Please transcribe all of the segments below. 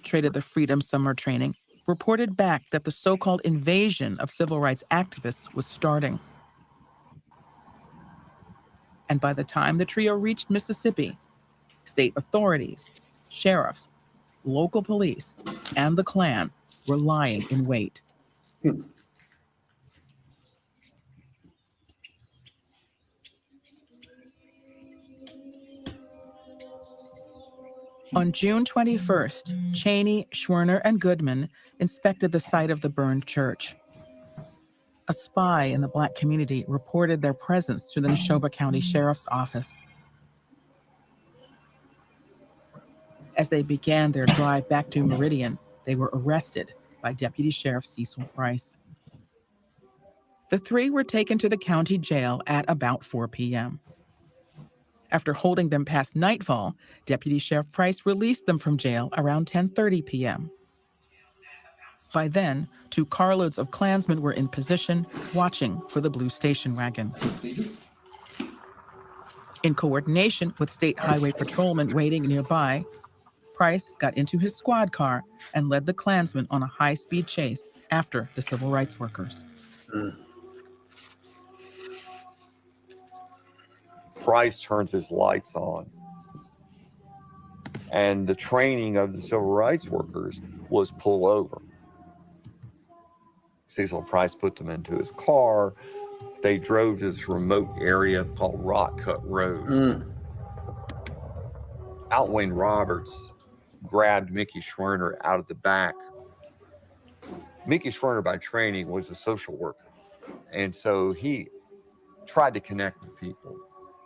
infiltrated the Freedom Summer training reported back that the so-called invasion of civil rights activists was starting. And by the time the trio reached Mississippi, state authorities, sheriffs, local police, and the Klan were lying in wait. On June 21st, Cheney, Schwerner, and Goodman inspected the site of the burned church. A spy in the Black community reported their presence to the Neshoba County Sheriff's Office. As they began their drive back to Meridian, they were arrested by Deputy Sheriff Cecil Price. The three were taken to the county jail at about 4 p.m. After holding them past nightfall, Deputy Sheriff Price released them from jail around 10:30 p.m. By then, 2 carloads of Klansmen were in position, watching for the blue station wagon. In coordination with state highway patrolmen waiting nearby, Price got into his squad car and led the Klansmen on a high-speed chase after the civil rights workers. Price turns his lights on, and the training of the civil rights workers was pull over. Cecil Price put them into his car. They drove to this remote area called Rock Cut Road. Outwayne Roberts grabbed Mickey Schwerner out of the back. Mickey Schwerner, by training, was a social worker, and so he tried to connect with people.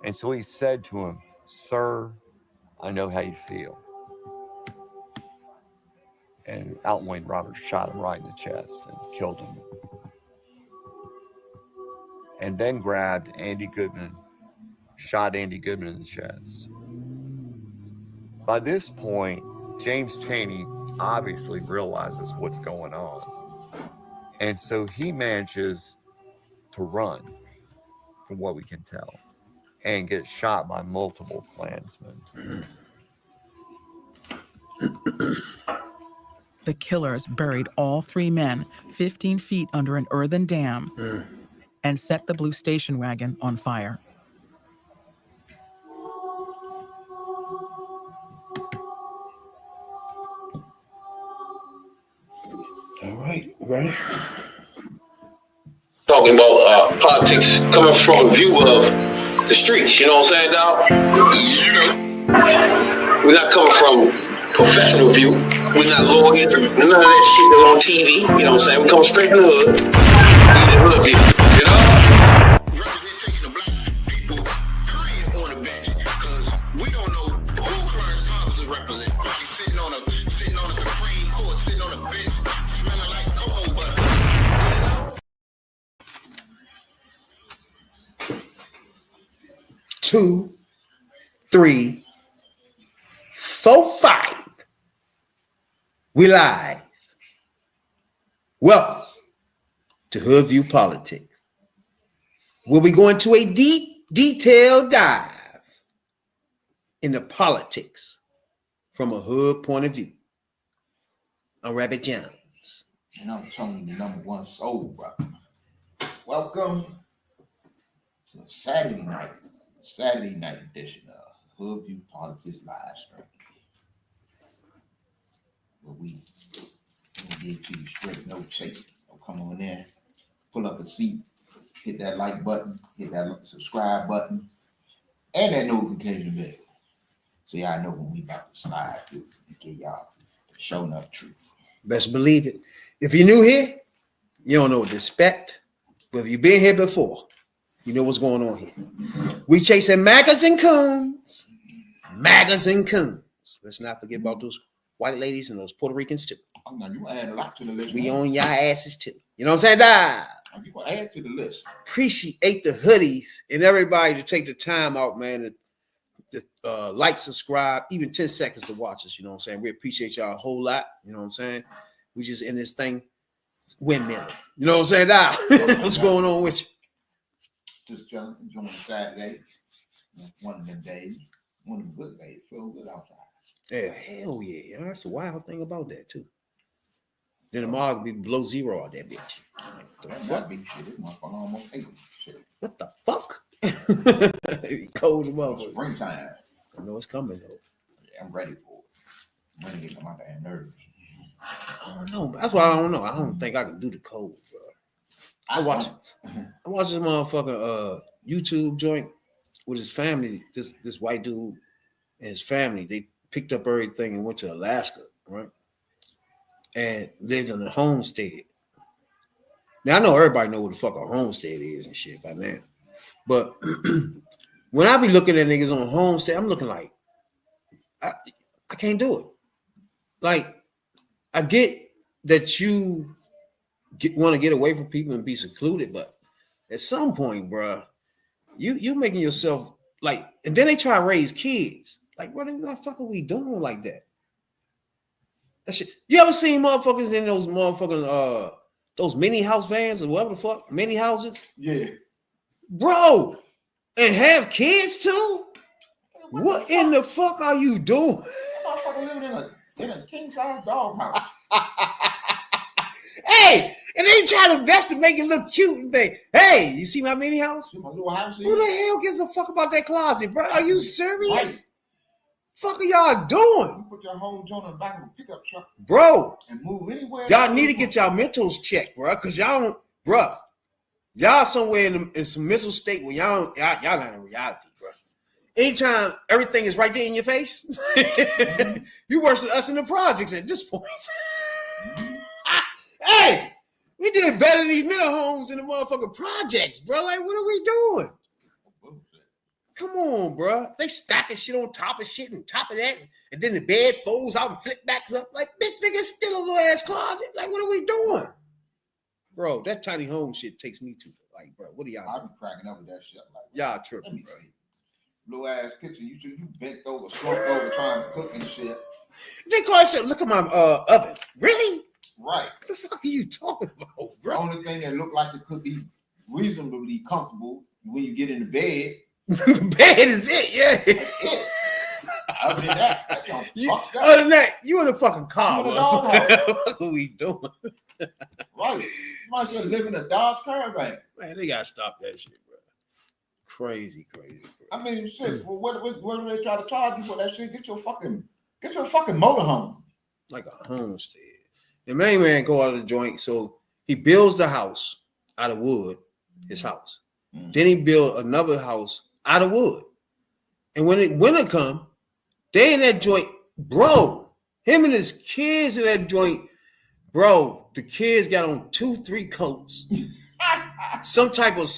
And so he said to him, "Sir, I know how you feel." And Outwayne Roberts shot him right in the chest and killed him. And then grabbed Andy Goodman, shot Andy Goodman in the chest. By this point, James Cheney obviously realizes what's going on. And so he manages to run, from what we can tell, and gets shot by multiple Klansmen. The killers buried all 3 men 15 feet under an earthen dam and set the blue station wagon on fire. All right, ready? Talking about politics coming from a view of the streets, you know what I'm saying, dog? We're not coming from professional view. We're not lawyers, none of that shit that's on TV, you know what I'm saying? We come straight from the hood. We the hood view, you know? Representation of black people crying on the bench because we don't know who Clarence Thomas is representing. He's sitting on a Supreme Court, sitting on a bench, smelling like coal butter. You know? 2, 3, 4, 5. We live. Welcome to Hoodview Politics. We'll be going to a deep, detailed dive into politics from a hood point of view. I'm Rabbit Jones. And I'm Tony, the #1 soul brother. Welcome to Saturday night edition of Hoodview Politics live stream. Where we give to you straight, no chasing. So come on in, pull up a seat, hit that like button, hit that subscribe button, and that notification bell. So y'all know when we about to slide through and get y'all the show enough truth. Best believe it. If you're new here, you don't know what to expect. But if you've been here before, you know what's going on here. We chasing MAGAs and coons. MAGAs and coons. Let's not forget about those white ladies and those Puerto Ricans too. Oh, now you add a lot to the list. We on y'all asses too. You know what I'm saying? Nah. You gonna add to the list. Appreciate the hoodies and everybody to take the time out, man, to like, subscribe, even 10 seconds to watch us. You know what I'm saying? We appreciate y'all a whole lot. You know what I'm saying? We just in this thing windmill. You know what I'm saying? Nah. What's going on with you? Just enjoying Saturday. One of them days. One of them good days. Feel good outside. Yeah, hell yeah. That's the wild thing about that too. Then tomorrow could be below zero out that bitch. Like, the That fuck? big shit. This motherfucker almost 80. Shit. What the fuck? Cold as motherfucker. Springtime. I know it's coming though. Yeah, I'm ready for it. I'm ready to get my damn nerves. I don't know. That's why I don't know. I don't think I can do the cold, bro. I watched this motherfucking YouTube joint with his family. This white dude and his family. They picked up everything and went to Alaska, right? And lived in a homestead. Now I know everybody know what the fuck a homestead is and shit by now. But when I be looking at niggas on a homestead, I'm looking like I can't do it. Like, I get that you want to get away from people and be secluded, but at some point, bro, you making yourself like, and then they try to raise kids. Like, what the fuck are we doing like that? That shit. You ever seen motherfuckers in those motherfucking those mini house vans or whatever the fuck, mini houses? Yeah. Bro, and have kids too? What in the fuck are you doing? That motherfucker living in a king size dog house. Hey, and they try to best to make it look cute and think, hey, you see my mini house? See my little house Who here? the hell gives a fuck about that closet, bro? Are you serious? Right. Fuck are y'all doing? You put your whole joint in the back of a pickup truck Bro, and move anywhere. y'all need to get y'all mentals checked, bro, because y'all don't, bro, y'all somewhere in some mental state where y'all not in reality, bro. Anytime everything is right there in your face, you worse than us in the projects at this point. Hey, we did better than these mental homes in the motherfucking projects, bro. Like, what are we doing? Come on, bro. They stacking shit on top of shit and top of that, and then the bed folds out and flip back up. Like, this nigga's still a little ass closet. Like, what are we doing? Bro, that tiny home shit takes me to, like, bro, what are y'all I doing? be cracking up with that shit. Like, Y'all let tripping, me bro. see. Little ass kitchen. You bent over, slumped over trying to cook and shit. They call it, look at my oven. Really? Right. What the fuck are you talking about, The bro? only thing that looked like it could be reasonably comfortable when you get in the bed. The bed is it, yeah. It. Other than that, that don't fucked up. Other than that, you in a fucking car, You in a bro. doghouse. What are we doing? Right. You might as well live in a Dodge Caravan. Man, they gotta stop that shit, bro. Crazy. I mean, shit. For what do they try to charge you for that shit? Get your fucking motorhome. Like a homestead. The main man go out of the joint, so he builds the house out of wood, his house. Mm. Then he built another house out of wood. And when winter come, they in that joint, bro. Him and his kids in that joint, bro. The kids got on 2-3 coats, some type of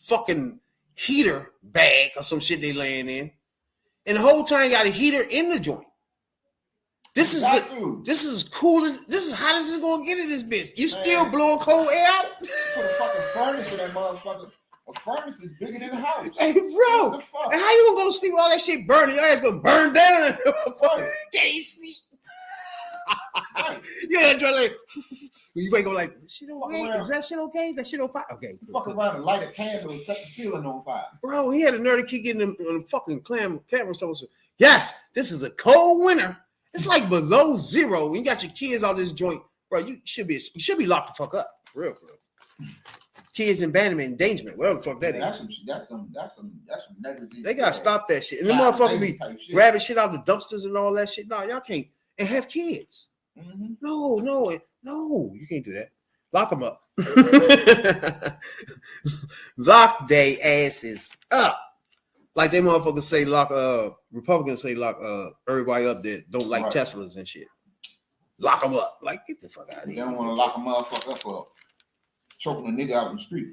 fucking heater bag or some shit they laying in, and the whole time got a heater in the joint. This is cool as this is how this is gonna get in this bitch. You still Man. blowing cold air out? Put a fucking furnace in that motherfucker. A furnace is bigger than a house. Hey, bro, What the fuck? and how you gonna go sleep with all that shit burning? Your ass gonna burn down. Right. Can't sleep. Right. Yeah, like you wake up like shit Fuck okay. around. Is that shit okay? That shit on fire? Okay. You fuck around and light a candle and set the ceiling on fire. Bro, he had a nerdy kid getting on the fucking camera. So yes, this is a cold winter. It's like below zero. You got your kids out this joint, bro. You should be locked the fuck up. For real. Kids abandonment, endangerment, whatever the fuck that is. That's some negligence. They gotta stop that shit. And the Child motherfucker be type shit. grabbing shit out of the dumpsters and all that shit. No, y'all can't. And have kids. Mm-hmm. No, you can't do that. Lock them up. Lock they asses up. Like they motherfuckers say lock Republicans say lock everybody up that don't like Right. Teslas and shit. Lock them up. Like get the fuck out of They here. don't want to lock a motherfucker up for choking a nigga out in the street.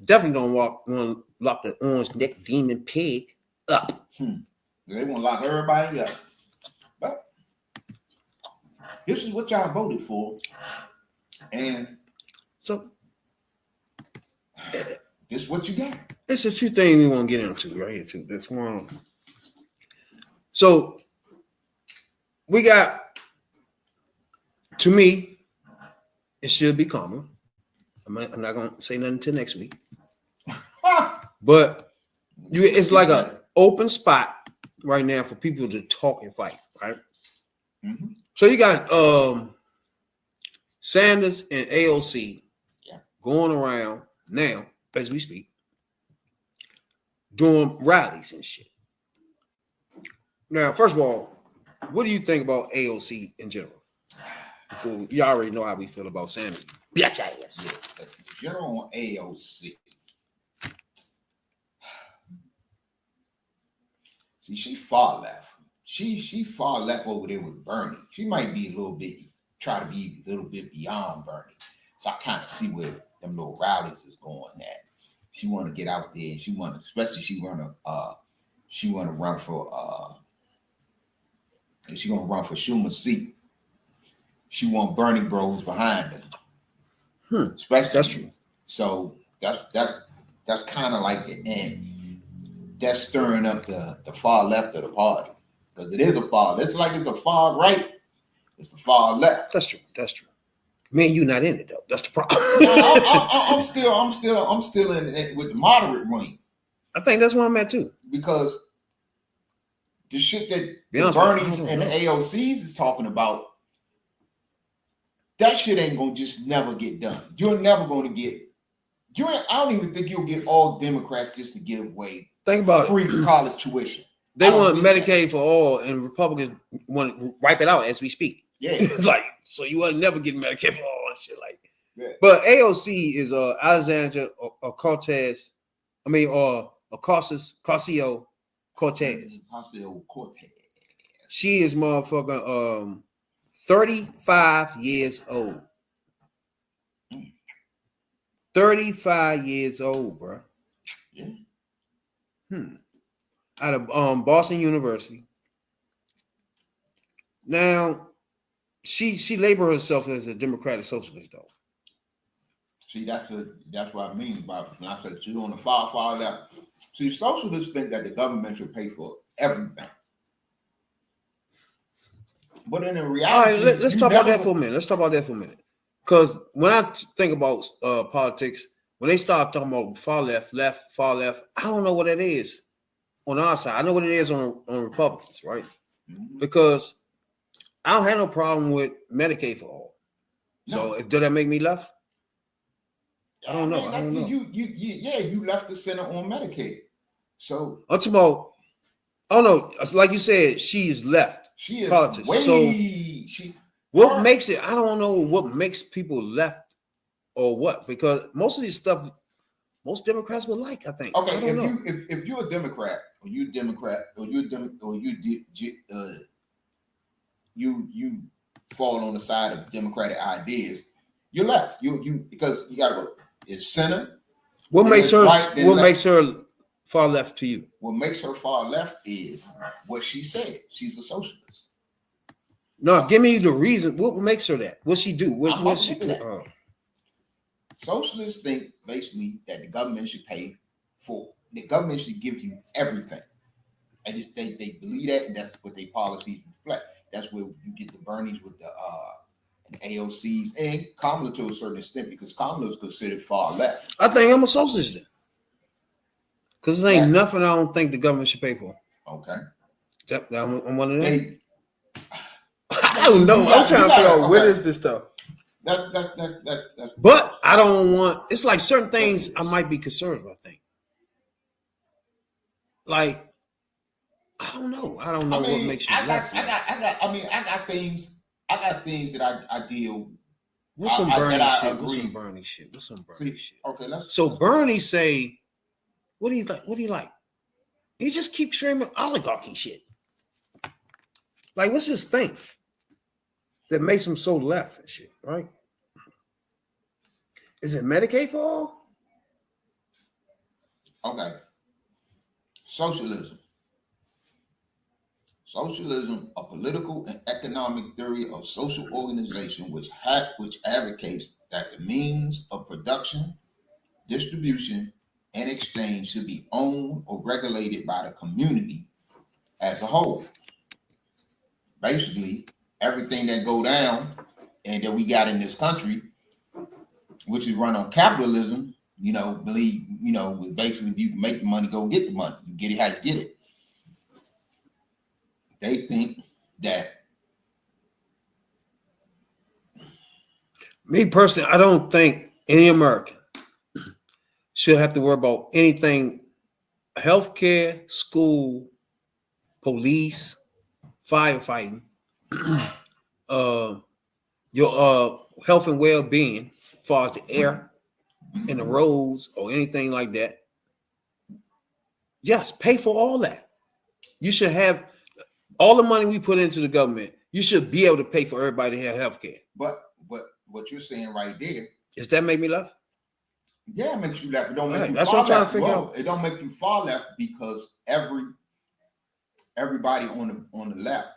Definitely don't want to lock the orange neck demon pig up. They want to lock everybody up. But this is what y'all voted for. And So this is what you got. it's a few things we want to get into right here too. That's one. So we got, to me, it should be calmer. I'm not gonna say nothing until next week. But it's like an open spot right now for people to talk and fight, right? Mm-hmm. So you got Sanders and AOC going around now, as we speak, doing rallies and shit. Now, first of all, what do you think about AOC in general? Before you already know how we feel about Sanders. Bitch ass. Yeah, general on AOC. See, she far left. She far left over there with Bernie. She might be a little bit, try to be a little bit beyond Bernie. So I kind of see where them little rallies is going at. She want to get out there, and she want to, especially she want to run for she gonna run for Schumer's seat. She want Bernie bros behind her. Especially That's true. So that's kind of like the end. That's stirring up the far left of the party, because it is a far. It's like it's a far right. It's a far left. That's true. That's true. Man, you not in it though. That's the problem. No, I'm still in it with the moderate wing. I think that's where I'm at too. Because the shit that the honest, Bernies and the AOCs is talking about, that shit ain't gonna just never get done. You're never gonna get. I don't even think you'll get all Democrats just to give away. Think about free college tuition. They want Medicaid for all, and Republicans want to wipe it out as we speak. Yeah, it's like, so you will never get Medicaid for all and shit like that. Yeah. But AOC is Alexandria Cortez. I mean, Ocasio Cortez. She is motherfucking 35 years old. 35 years old, bro. Yeah. Out of Boston University. Now, she labeled herself as a democratic socialist, though. See, that's what I mean by when I said she's on the far left. See, socialists think that the government should pay for everything. But in reality, all right, let's talk about that for a minute. Because when I think about politics, when they start talking about far left, I don't know what it is on our side. I know what it is on Republicans, right? Mm-hmm. Because I don't have no problem with Medicaid for all. No. So does that make me left? I don't know. I don't know. You left the center on Medicaid. So I'm talking about, I don't know. Like you said, she is left. She is politics. What makes it? I don't know what makes people left or what, because most of these stuff, most Democrats would like. I think. Okay, if you're a Democrat or you fall on the side of Democratic ideas, you're left. You because you gotta go. It's center. What makes her? What makes her far left to you? What makes her far left is what she said. She's a socialist. No, give me the reason. What makes her that? What she do? What she? Socialists think basically that the government should pay for. The government should give you everything. They believe that, and that's what their policies reflect. That's where you get the Bernies with the AOCs and Kamala to a certain extent, because Kamala is considered far left. I think I'm a socialist then, because there ain't nothing I don't think the government should pay for. Okay, I'm one of them. I don't know. I'm trying to figure out what is this stuff. That's but I don't want. It's like certain things I might be conservative. I think. Like, I don't know. What makes you left. I got things that I deal. What's some Bernie shit? Okay, so Bernie say, what do you like? What do you like? He just keeps screaming oligarchy shit. Like, what's his thing that makes him so left and shit, right? Is it Medicaid for all? Okay. Socialism, a political and economic theory of social organization which advocates that the means of production, distribution, and exchange should be owned or regulated by the community as a whole. Basically, everything that go down and that we got in this country, which is run on capitalism, basically if you can make the money, go get the money. You get it how you get it. They think that Me personally, I don't think any American should have to worry about anything healthcare, school, police, firefighting, your health and well-being, as far as the air and the roads or anything like that. Yes, pay for all that. You should have all the money we put into the government. You should be able to pay for everybody to have health care. But what you're saying right there, Does that make me laugh? yeah, it makes you left. It don't make Right, you that's far what I'm trying left. to figure Whoa, out. it don't make you far left because everybody on the left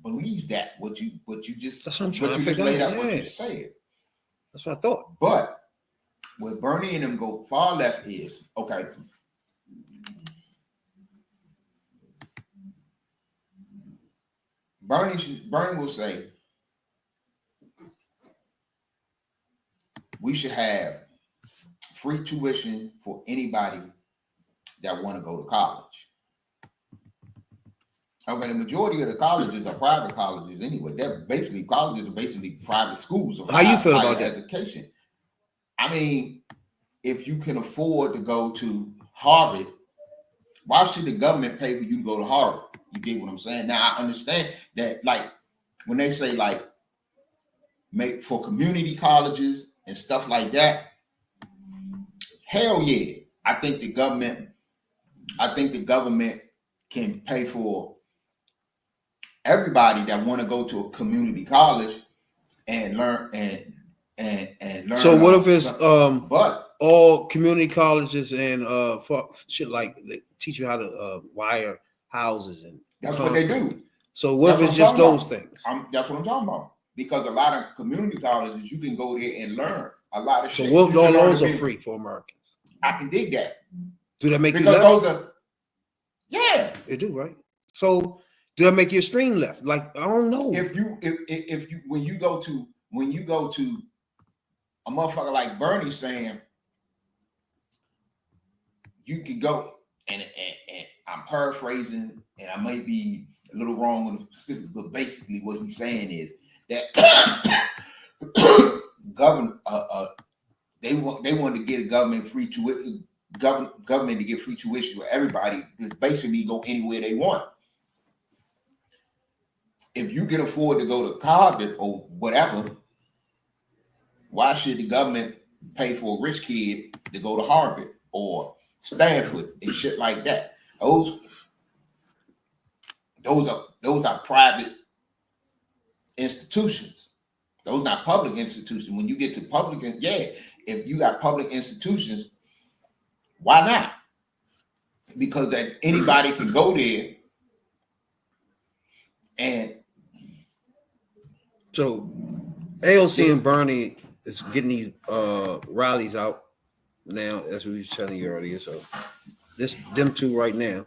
believes that what you just That's what I'm trying to just figure laid out. out what you Yeah. said. That's what I thought. But where Bernie and them go far left is okay. Bernie will say we should have free tuition for anybody that want to go to college. Okay, the majority of the colleges are private colleges anyway. Colleges are basically private schools. Or How you feel about higher that? education? I mean, if you can afford to go to Harvard, why should the government pay for you to go to Harvard? You get what I'm saying? Now I understand that, like when they say like make for community colleges and stuff like that. Hell yeah, I think the government can pay for everybody that want to go to a community college and learn and learn. So what if it's but all community colleges and for shit like they teach you how to wire houses and that's what they concrete. do. So what That's if it's what I'm just those talking things? That's what I'm talking about. Because a lot of community colleges, you can go there and learn a lot of So shit. what if You all can learn those to are be- free for Americans? I can dig that. Do that make you Because left? those are, yeah. It do, right? So do that make you extreme left? Like I don't know. If you when you go to a motherfucker like Bernie saying you can go and I'm paraphrasing and I might be a little wrong on the specifics, but basically what he's saying is that government they wanted to get a government free tuition, government to get free tuition for everybody to basically go anywhere they want. If you can afford to go to Harvard or whatever, why should the government pay for a rich kid to go to Harvard or Stanford and shit like that? Those are private institutions. Those not public institutions. When you get to public, if you got public institutions, why not? Because that anybody can go there and So AOC and Bernie is getting these rallies out now, as we were telling you earlier. So them two right now.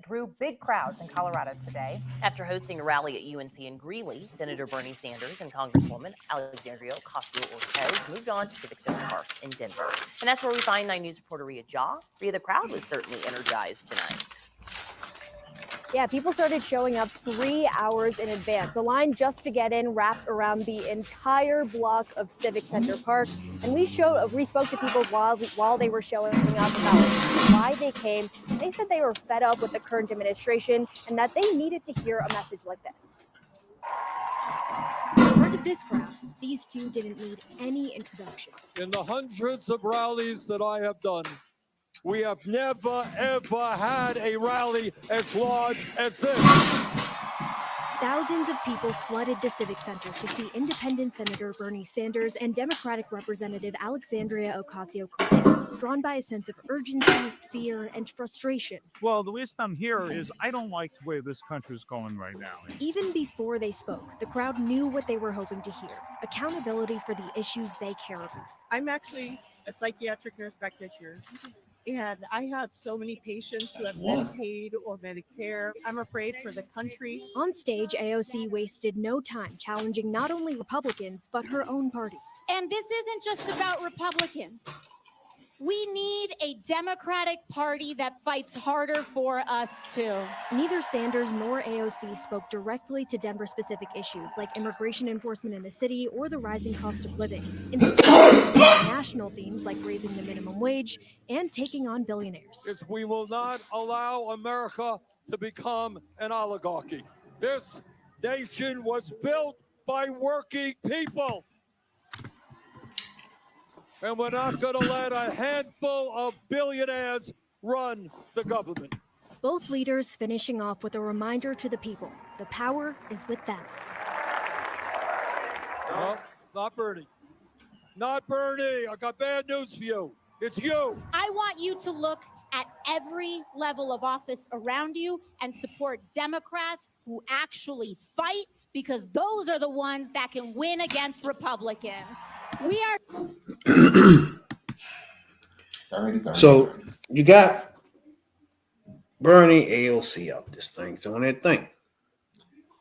Drew big crowds in Colorado today. After hosting a rally at UNC in Greeley, Senator Bernie Sanders and Congresswoman Alexandria Ocasio-Cortez moved on to Civic Center Park in Denver. And that's where we find 9 News reporter Ria Jaw. Ria, the crowd was certainly energized tonight. Yeah, people started showing up 3 hours in advance. A line just to get in wrapped around the entire block of Civic Center Park. And we spoke to people while they were showing up about why they came. They said they were fed up with the current administration and that they needed to hear a message like this. Part of this crowd, these two didn't need any introduction. In the hundreds of rallies that I have done, we have never, ever had a rally as large as this. Thousands of people flooded the Civic Center to see Independent Senator Bernie Sanders and Democratic Representative Alexandria Ocasio-Cortez, drawn by a sense of urgency, fear, and frustration. Well, the reason I'm here is I don't like the way this country is going right now. Even before they spoke, the crowd knew what they were hoping to hear: accountability for the issues they care about. I'm actually a psychiatric nurse practitioner. And I have so many patients who have Medicaid or Medicare. I'm afraid for the country. On stage, AOC wasted no time challenging not only Republicans, but her own party. And this isn't just about Republicans. We need a Democratic Party that fights harder for us too. Neither Sanders nor AOC spoke directly to Denver-specific issues like immigration enforcement in the city or the rising cost of living. Instead, focusing on national themes like raising the minimum wage and taking on billionaires. Is we will not allow America to become an oligarchy. This nation was built by working people. And we're not going to let a handful of billionaires run the government. Both leaders finishing off with a reminder to the people. The power is with them. No, it's not Bernie. Not Bernie. I got bad news for you. It's you. I want you to look at every level of office around you and support Democrats who actually fight, because those are the ones that can win against Republicans. We are. So you got Bernie, AOC up this thing doing their thing.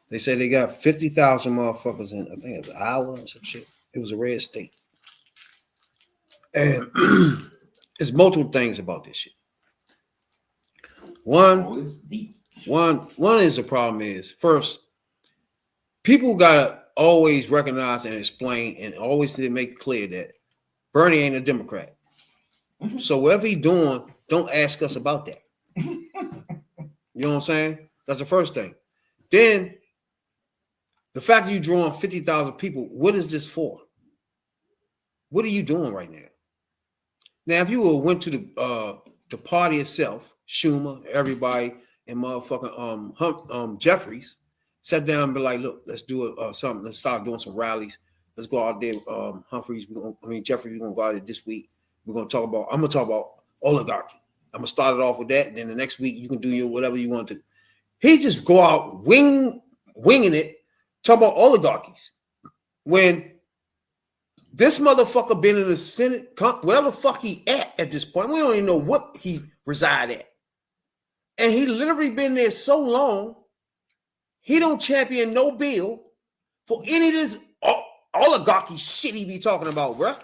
They say they got 50,000 motherfuckers in, I think it was Iowa or some shit. It was a red state. And there's multiple things about this shit. One is the problem is, first, people gotta always recognize and explain and always make clear that Bernie ain't a Democrat. So whatever he doing, don't ask us about that. You know what I'm saying? That's the first thing. Then the fact that you're drawing 50,000 people, what is this for? What are you doing right now? Now, if you went to the party itself, Schumer, everybody, and motherfucking Jeffries, sat down and be like, look, let's do something. Let's start doing some rallies. Let's go out there. Jeffries, we're going to go out there this week. I'm going to talk about oligarchy. I'm going to start it off with that. And then the next week, you can do your whatever you want to do. He just go out winging it, talk about oligarchies. When this motherfucker been in the Senate, whatever the fuck he at this point, we don't even know what he reside at. And he literally been there so long, he don't champion no bill for any of this oligarchy shit he be talking about, bruh.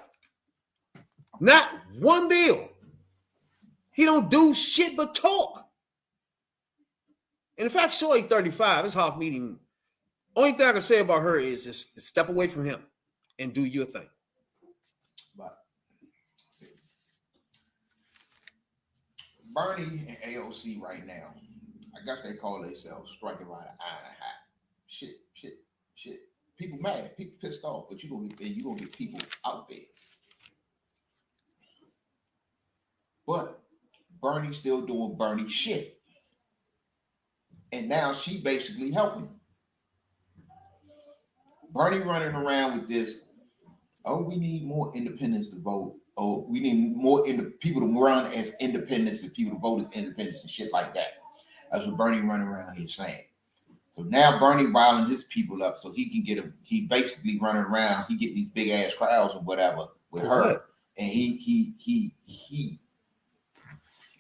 Not one bill. He don't do shit but talk. And in fact, Shorty 35, it's half meeting. Only thing I can say about her is just step away from him and do your thing. But Bernie and AOC right now, I guess they call themselves striking right an iron and hot. Shit. People mad, people pissed off, but you're gonna get people out there. But Bernie's still doing Bernie shit. And now she basically helping. Bernie running around with this, we need more independents to vote. We need more people to run as independents and people to vote as independents and shit like that. That's what Bernie running around here saying. So now Bernie riling his people up so he can he basically running around, he get these big ass crowds or whatever with her. And he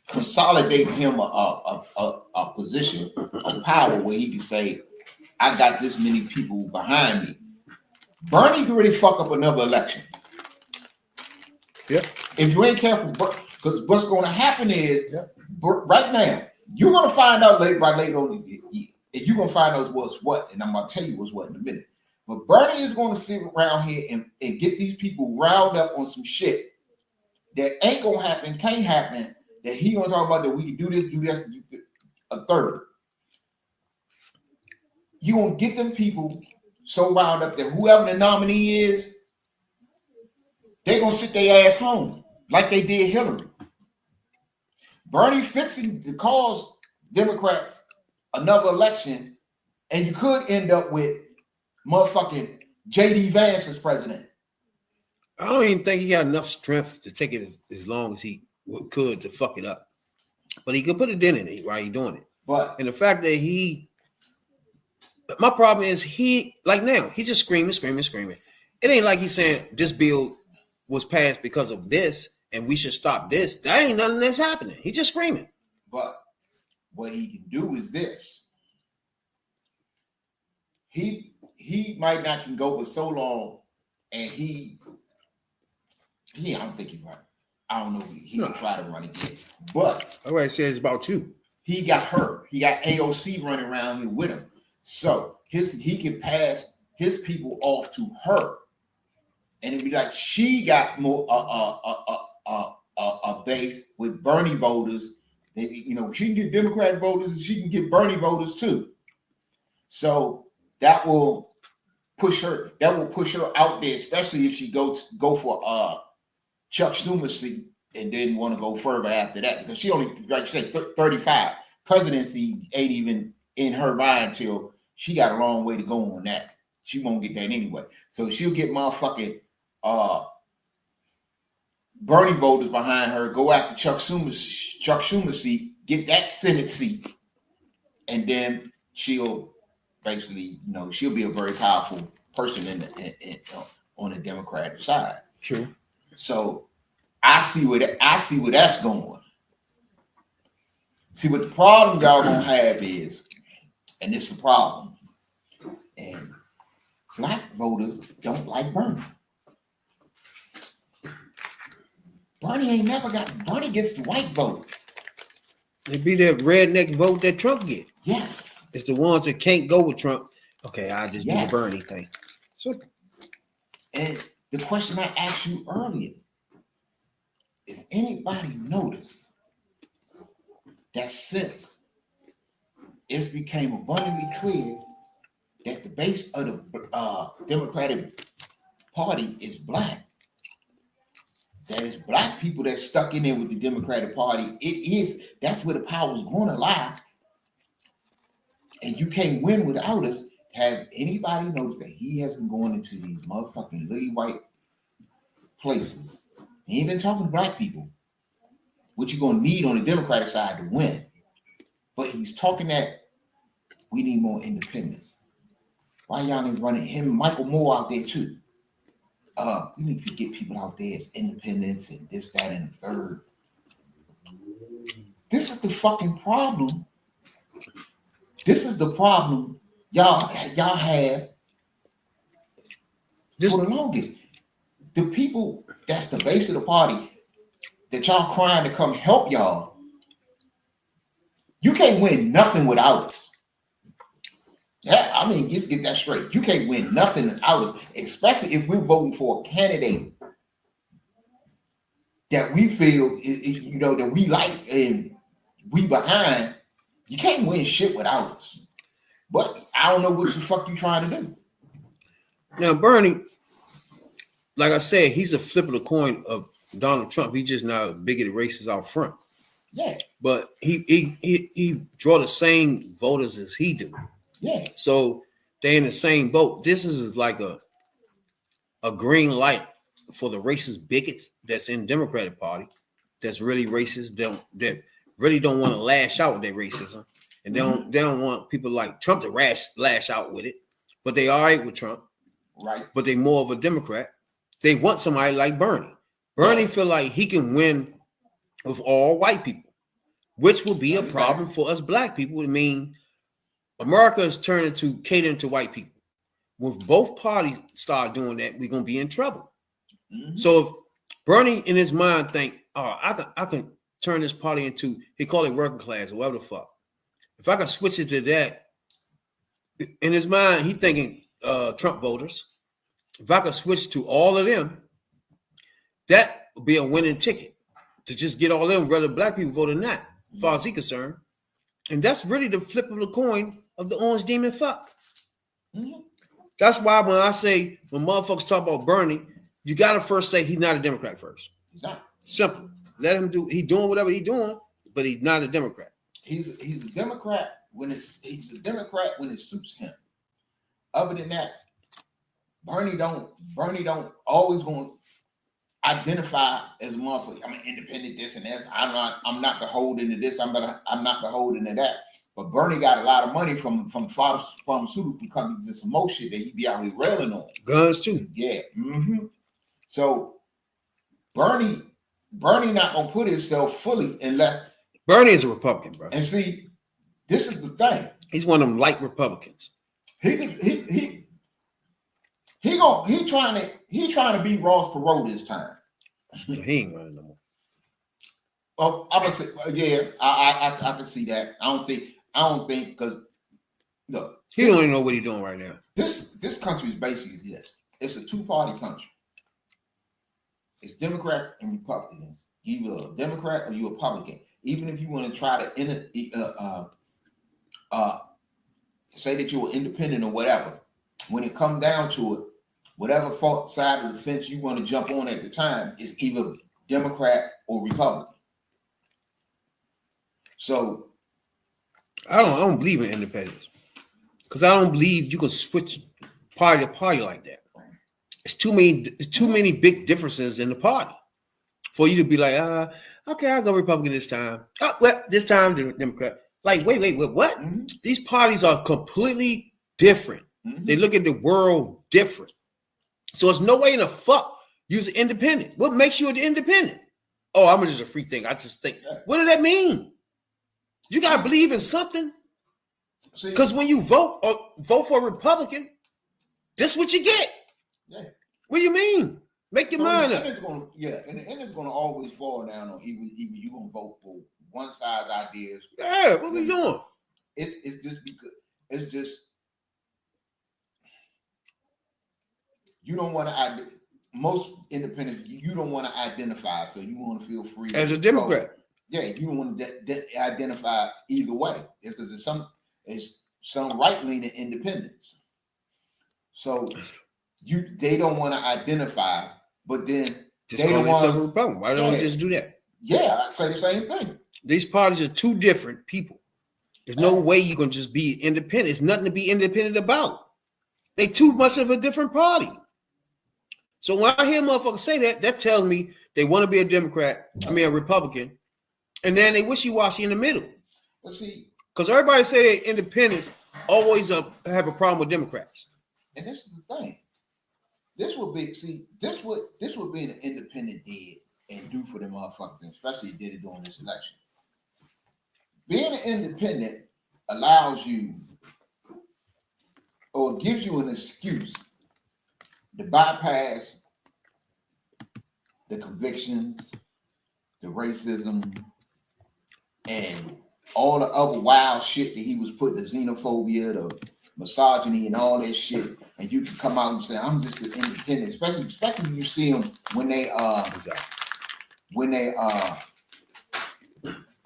consolidate him a position of power where he can say, I got this many people behind me. Bernie can really fuck up another election. Yep. If you ain't careful, because what's going to happen is right now, you're going to find out later on the year. And you're going to find out what's what. And I'm going to tell you what's what in a minute. But Bernie is going to sit around here and get these people riled up on some shit that ain't going to happen, can't happen, that he going to talk about that we can do this, a third. You're going to get them people so riled up that whoever the nominee is, they're going to sit their ass home like they did Hillary. Bernie fixing to cause Democrats another election, and you could end up with motherfucking J.D. Vance as president. I don't even think he got enough strength to take it as long as he could to fuck it up. But he could put it in it while he's doing it. But and the fact that my problem is he's just screaming. It ain't like he's saying this bill was passed because of this and we should stop this. That ain't nothing that's happening. He's just screaming. But what he can do is this. He might not can go for so long, and I don't think he's right. I don't know. He didn't try to run again, but Everybody says it's about you. he got her. He got AOC running around here with him, so he can pass his people off to her, and it'd be like she got more a base with Bernie voters. You know, she can get Democratic voters and she can get Bernie voters too. So that will push her. That will push her out there, especially if she go for Chuck Schumer's seat and didn't want to go further after that, because she only, like you say, 35. Presidency ain't even in her mind till she got a long way to go on that. She won't get that anyway. So she'll get motherfucking Bernie voters behind her, go after Chuck Schumer's seat, get that Senate seat, and then she'll basically, you know, she'll be a very powerful person on the Democratic side. True. So I see where that's going. See, what the problem y'all gonna have is, and it's a problem, and black voters don't like Bernie. Bernie gets the white vote. It be that redneck vote that Trump get. Yes. It's the ones that can't go with Trump. Okay, I'll just do the Bernie thing. So, and the question I asked you earlier, is anybody notice that since it became abundantly clear that the base of the Democratic Party is black, that it's black people that's stuck in there with the Democratic Party, that's where the power is going to lie, and you can't win without us. Have anybody noticed that he has been going into these motherfucking lily white places? He ain't been talking to black people, what you're going to need on the Democratic side to win. But he's talking that we need more independence. Why y'all ain't running him, Michael Moore out there too? We need to get people out there as independence and this, that, and the third. This is the fucking problem. This is the problem y'all have for the longest. The people that's the base of the party that y'all crying to come help y'all, you can't win nothing without us. Yeah, I mean, just get that straight. You can't win nothing without us, especially if we're voting for a candidate that we feel, you know, that we like and we behind. You can't win shit without us. But I don't know what the fuck you trying to do. Now, Bernie, like I said, he's a flip of the coin of Donald Trump. He's just not a bigoted racist out front. Yeah. But he draw the same voters as he do. Yeah. So they're in the same boat. This is like a green light for the racist bigots that's in the Democratic Party, that's really racist, that really don't want to lash out with their racism. And they don't want people like Trump to lash out with it. But they all right with Trump. Right. But they more of a Democrat. They want somebody like Bernie. Bernie feel like he can win with all white people, which will be a problem for us black people. I mean, America is turning to catering to white people. When both parties start doing that, we're gonna be in trouble. Mm-hmm. So if Bernie in his mind think, oh, I can turn this party into, he call it working class or whatever the fuck. If I can switch it to that, in his mind, he thinking Trump voters. If I could switch to all of them, that would be a winning ticket to just get all of them, whether black people vote or not, as far as he's concerned. And that's really the flip of the coin of the orange demon fuck. Mm-hmm. That's why when I say, when motherfuckers talk about Bernie, you got to first say he's not a Democrat first. He's not. Simple. Let him do, he's doing whatever he's doing, but he's not a Democrat. He's a Democrat he's a Democrat when it suits him. Other than that, Bernie don't always going to identify as a motherfucker. I'm an independent, this and that. I'm not beholden to this. I'm not beholden to that. But Bernie got a lot of money from pharmaceutical companies and some more shit that he be out here railing on. Guns too. Yeah. Mm-hmm. So Bernie not gonna put himself fully unless Bernie is a Republican, bro. And see, this is the thing. He's one of them light Republicans. He trying to be Ross Perot this time. He ain't running no more. Oh, I'm gonna say, yeah, I can see that. I don't think because look, He don't even know what he's doing right now. this country is basically this. It's a two-party country. It's Democrats and Republicans. You a Democrat or you a Republican. Even if you want to try to say that you're independent or whatever, when it comes down to it, whatever side of the fence you want to jump on at the time is either Democrat or Republican. So I don't believe in independence because I don't believe you can switch party to party like that. It's too many big differences in the party for you to be like, okay, I'll go Republican this time. Oh, well, this time the Democrat. Like, wait, what? mm-hmm. These parties are completely different. Mm-hmm. They look at the world different. So it's no way in the fuck you're independent. What makes you an independent? Oh, I'm just a free thing. I just think. What does that mean? You gotta believe in something. Because when you vote for a Republican, this is what you get. Yeah. What do you mean? Make your mind up. And it's gonna always fall down on even you gonna vote for one side's ideas. Yeah, what we doing? It's just because it's just you don't want to. Most independents, you don't want to identify, so you want to feel free as a Democrat. Yeah, you don't want to identify either way because it's some right-leaning independents. So they don't want to identify, but then just they don't want to Republican. Why don't we just do that? Yeah, I say the same thing. These parties are two different people. There's no way you can just be independent. There's nothing to be independent about. They too much of a different party. So when I hear motherfuckers say that, that tells me they want to be a Democrat, a Republican, and then they wishy-washy in the middle. Let's see. Because everybody say they're independents always have a problem with Democrats. And this is the thing. This would be an independent did and do for the motherfuckers, especially if they did it during this election. Being an independent allows you or gives you an excuse to bypass the convictions, the racism, and all the other wild shit that he was putting, the xenophobia, the misogyny, and all that shit. And you can come out and say, "I'm just an independent," especially when you see them when they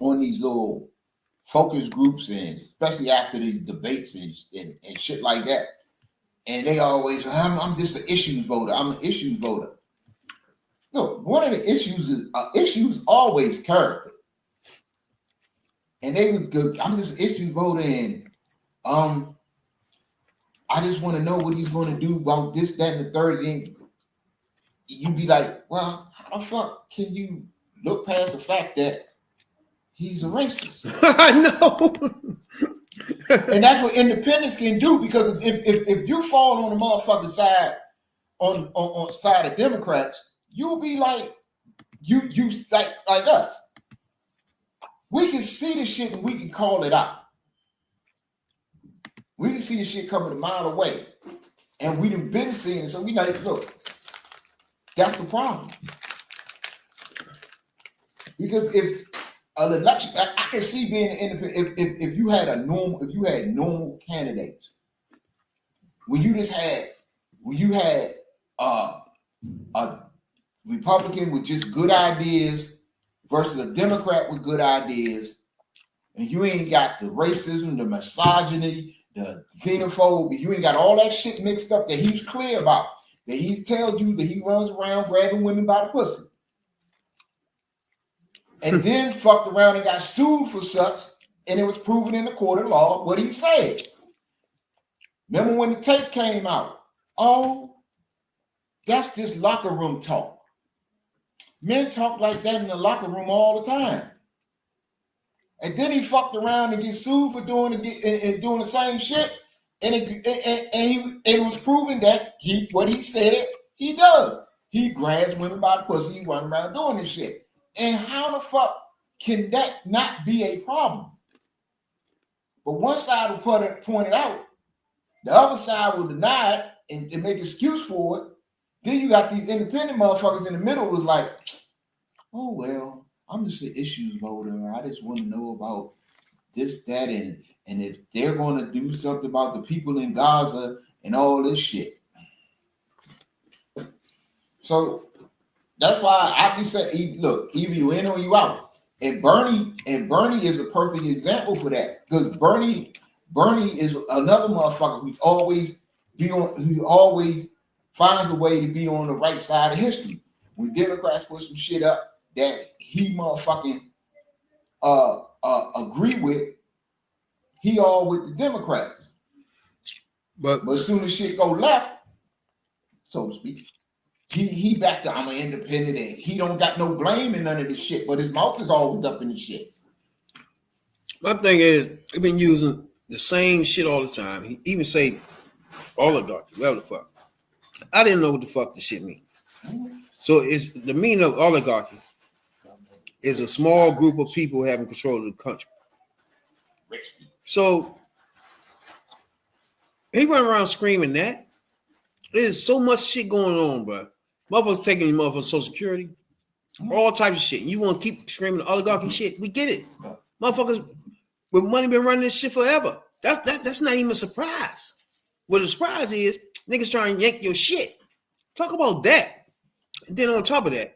on these little focus groups, and especially after these debates and shit like that. And they always, I'm just an issues voter. I'm an issues voter. No, one of the issues is issues always character. And they would go, I'm just an issues voter, and I just want to know what he's going to do about this, that, and the third thing. You'd be like, well, how the fuck can you look past the fact that he's a racist? I know. And that's what independents can do, because if you fall on the motherfucking side on side of Democrats, you'll be like you like us. We can see the shit and we can call it out. We can see the shit coming a mile away, and we done been seeing it. So we like, look, that's the problem. Because if an election, I can see being independent. If you had normal candidates, when you had a Republican with just good ideas versus a Democrat with good ideas, and you ain't got the racism, the misogyny, the xenophobia, you ain't got all that shit mixed up that he's clear about, that he's tells you that he runs around grabbing women by the pussy. And then fucked around and got sued for such, and it was proven in the court of law what he said. Remember when the tape came out? Oh, that's just locker room talk. Men talk like that in the locker room all the time. And then he fucked around and get sued for doing the same shit, and it was proven that what he said he does. He grabs women by the pussy. He runs around doing this shit. And how the fuck can that not be a problem? But one side will point it out, the other side will deny it and make an excuse for it. Then you got these independent motherfuckers in the middle was like, oh well, I'm just an issues voter. I just want to know about this, that, and if they're going to do something about the people in Gaza and all this shit. So that's why I can say, look, either you in or you out. And Bernie is a perfect example for that, because Bernie is another motherfucker who always finds a way to be on the right side of history. When Democrats put some shit up that he motherfucking agree with, he all with the Democrats. But as soon as shit go left, so to speak, he back to I'm an independent and he don't got no blame in none of this shit, but his mouth is always up in the shit. My thing is, they've been using the same shit all the time. He even say oligarchy, whatever the fuck. I didn't know what the fuck this shit mean. So it's the meaning of oligarchy is a small group of people having control of the country. So he went around screaming that. There's so much shit going on, bro. Motherfuckers taking your motherfucker's Social Security, all types of shit. You want to keep screaming oligarchy shit? We get it. Motherfuckers with money been running this shit forever. That's not even a surprise. What the surprise is, niggas trying to yank your shit. Talk about that. And then on top of that,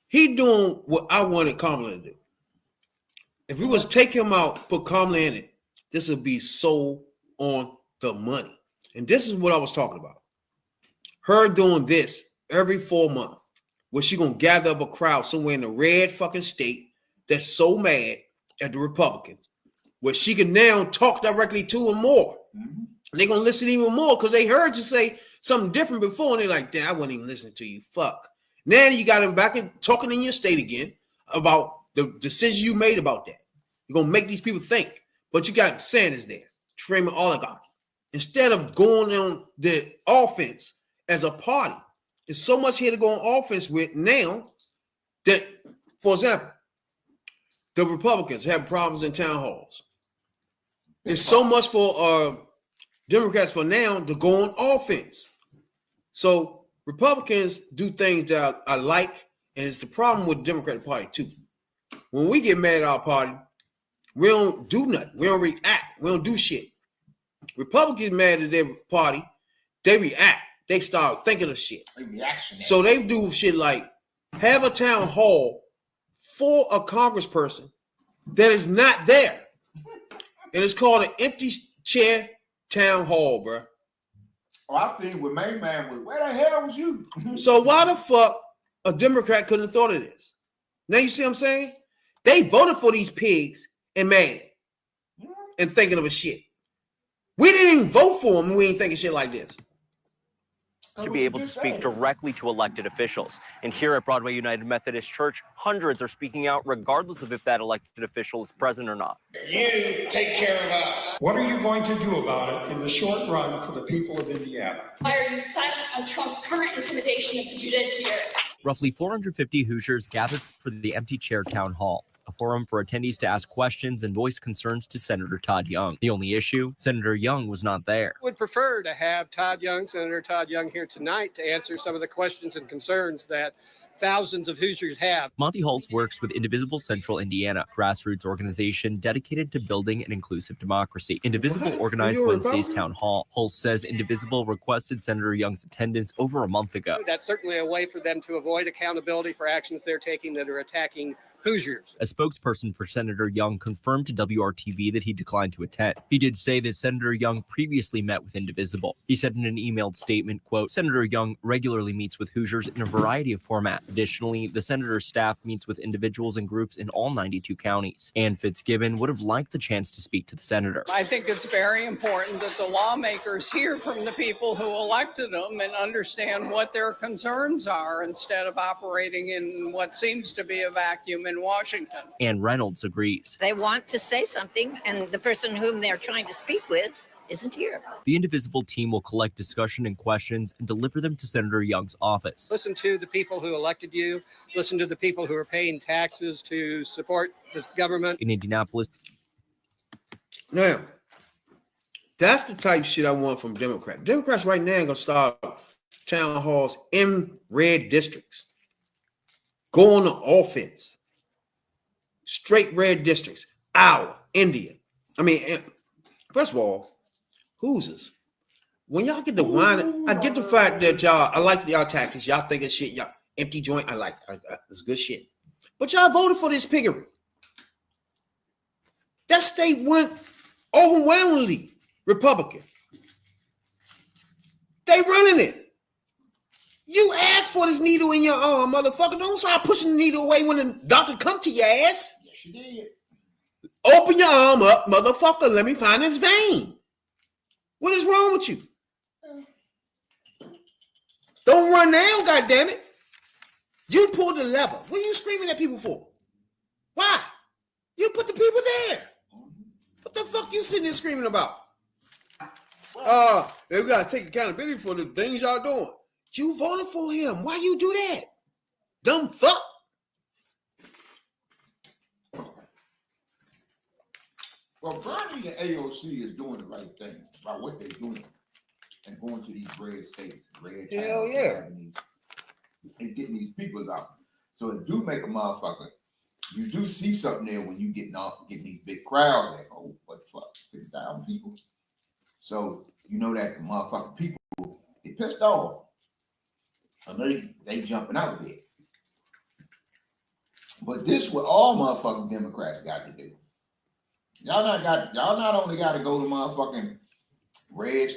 he doing what I wanted Kamala to do. If we was to take him out, put Kamala in it, this would be so on the money. And this is what I was talking about. Her doing this every 4 months, where she gonna gather up a crowd somewhere in the red fucking state that's so mad at the Republicans, where she can now talk directly to them more. Mm-hmm. They're gonna listen even more because they heard you say something different before, and they're like, damn, I wasn't even listening to you. Fuck. Now you got them back and talking in your state again about the decision you made about that. You're gonna make these people think. But you got Sanders there, framing oligarchy. Instead of going on the offense as a party, there's so much here to go on offense with now that, for example, the Republicans have problems in town halls. There's so much for Democrats for now to go on offense. So Republicans do things that I like, and it's the problem with the Democratic Party too. When we get mad at our party, we don't do nothing. We don't react. We don't do shit. Republicans mad at their party, they react. They start thinking of shit. So they do shit like have a town hall for a congressperson that is not there. And it's called an empty chair town hall, bro. Oh, I think with main man was, where the hell was you? So why the fuck a Democrat couldn't have thought of this? Now you see what I'm saying? They voted for these pigs and mad and thinking of a shit. We didn't even vote for them and we ain't thinking shit like this. To be able to speak directly to elected officials. And here at Broadway United Methodist Church, hundreds are speaking out regardless of if that elected official is present or not. You take care of us. What are you going to do about it in the short run for the people of Indiana? Why are you silent on Trump's current intimidation of the judiciary? Roughly 450 Hoosiers gathered for the empty chair town hall, a forum for attendees to ask questions and voice concerns to Senator Todd Young. The only issue, Senator Young was not there. Would prefer to have Senator Todd Young here tonight to answer some of the questions and concerns that thousands of Hoosiers have. Monty Hulse works with Indivisible Central Indiana, a grassroots organization dedicated to building an inclusive democracy. Indivisible organized Wednesday's town hall. Hulse says Indivisible requested Senator Young's attendance over a month ago. That's certainly a way for them to avoid accountability for actions they're taking that are attacking Hoosiers. A spokesperson for Senator Young confirmed to WRTV that he declined to attend. He did say that Senator Young previously met with Indivisible. He said in an emailed statement, quote, Senator Young regularly meets with Hoosiers in a variety of formats. Additionally, the senator's staff meets with individuals and groups in all 92 counties. Ann Fitzgibbon would have liked the chance to speak to the senator. I think it's very important that the lawmakers hear from the people who elected them and understand what their concerns are instead of operating in what seems to be a vacuum in Washington. Ann Reynolds agrees. They want to say something, and the person whom they're trying to speak with isn't here. The Indivisible team will collect discussion and questions and deliver them to Senator Young's office. Listen to the people who elected you. Listen to the people who are paying taxes to support this government. In Indianapolis. Now, that's the type of shit I want from Democrats. Democrats right now are going to start town halls in red districts. Go on the offense. Straight red districts. Iowa, India. I mean, first of all, Hoosiers. When y'all get the wine, I get the fact that I like y'all tactics. Y'all think it's shit. Y'all empty joint. I like it's good shit. But y'all voted for this piggery. That state went overwhelmingly Republican. They running it. You asked for this needle in your arm, motherfucker. Don't start pushing the needle away when the doctor come to your ass. Yes, you did. Open your arm up, motherfucker. Let me find this vein. What is wrong with you? Don't run now, goddammit. You pulled the lever. What are you screaming at people for? Why? You put the people there. What the fuck you sitting there screaming about? We gotta take accountability for the things y'all doing. You voted for him. Why you do that? Dumb fuck. Well, Bernie and AOC is doing the right thing by what they're doing and going to these red states, red Hell towns, yeah, and getting these people out. So it do make a motherfucker. You do see something there when you getting these big crowds. Like, oh, what the fuck, 50,000 people. So you know that the motherfucking people get pissed off. And they jumping out there. But this what all motherfucking Democrats got to do. Y'all not only got to go to motherfucking red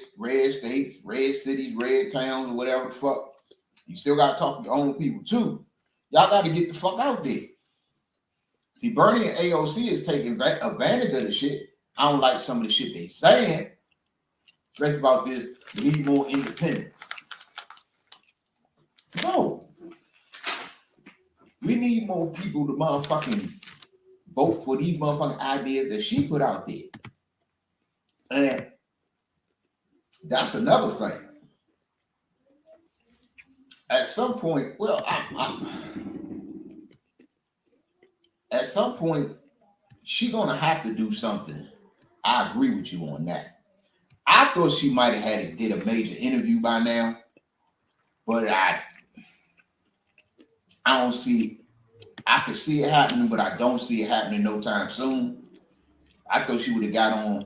states, red cities, red towns, or whatever the fuck. You still got to talk to your own people too. Y'all got to get the fuck out there. See, Bernie and AOC is taking advantage of the shit. I don't like some of the shit they saying. Especially about this, we need more independence. No. We need more people to motherfucking vote for these motherfucking ideas that she put out there. And that's another thing. At some point, at some point, she's gonna have to do something. I agree with you on that. I thought she might have did a major interview by now, but I don't see. I could see it happening, but I don't see it happening no time soon. I thought she would have got on,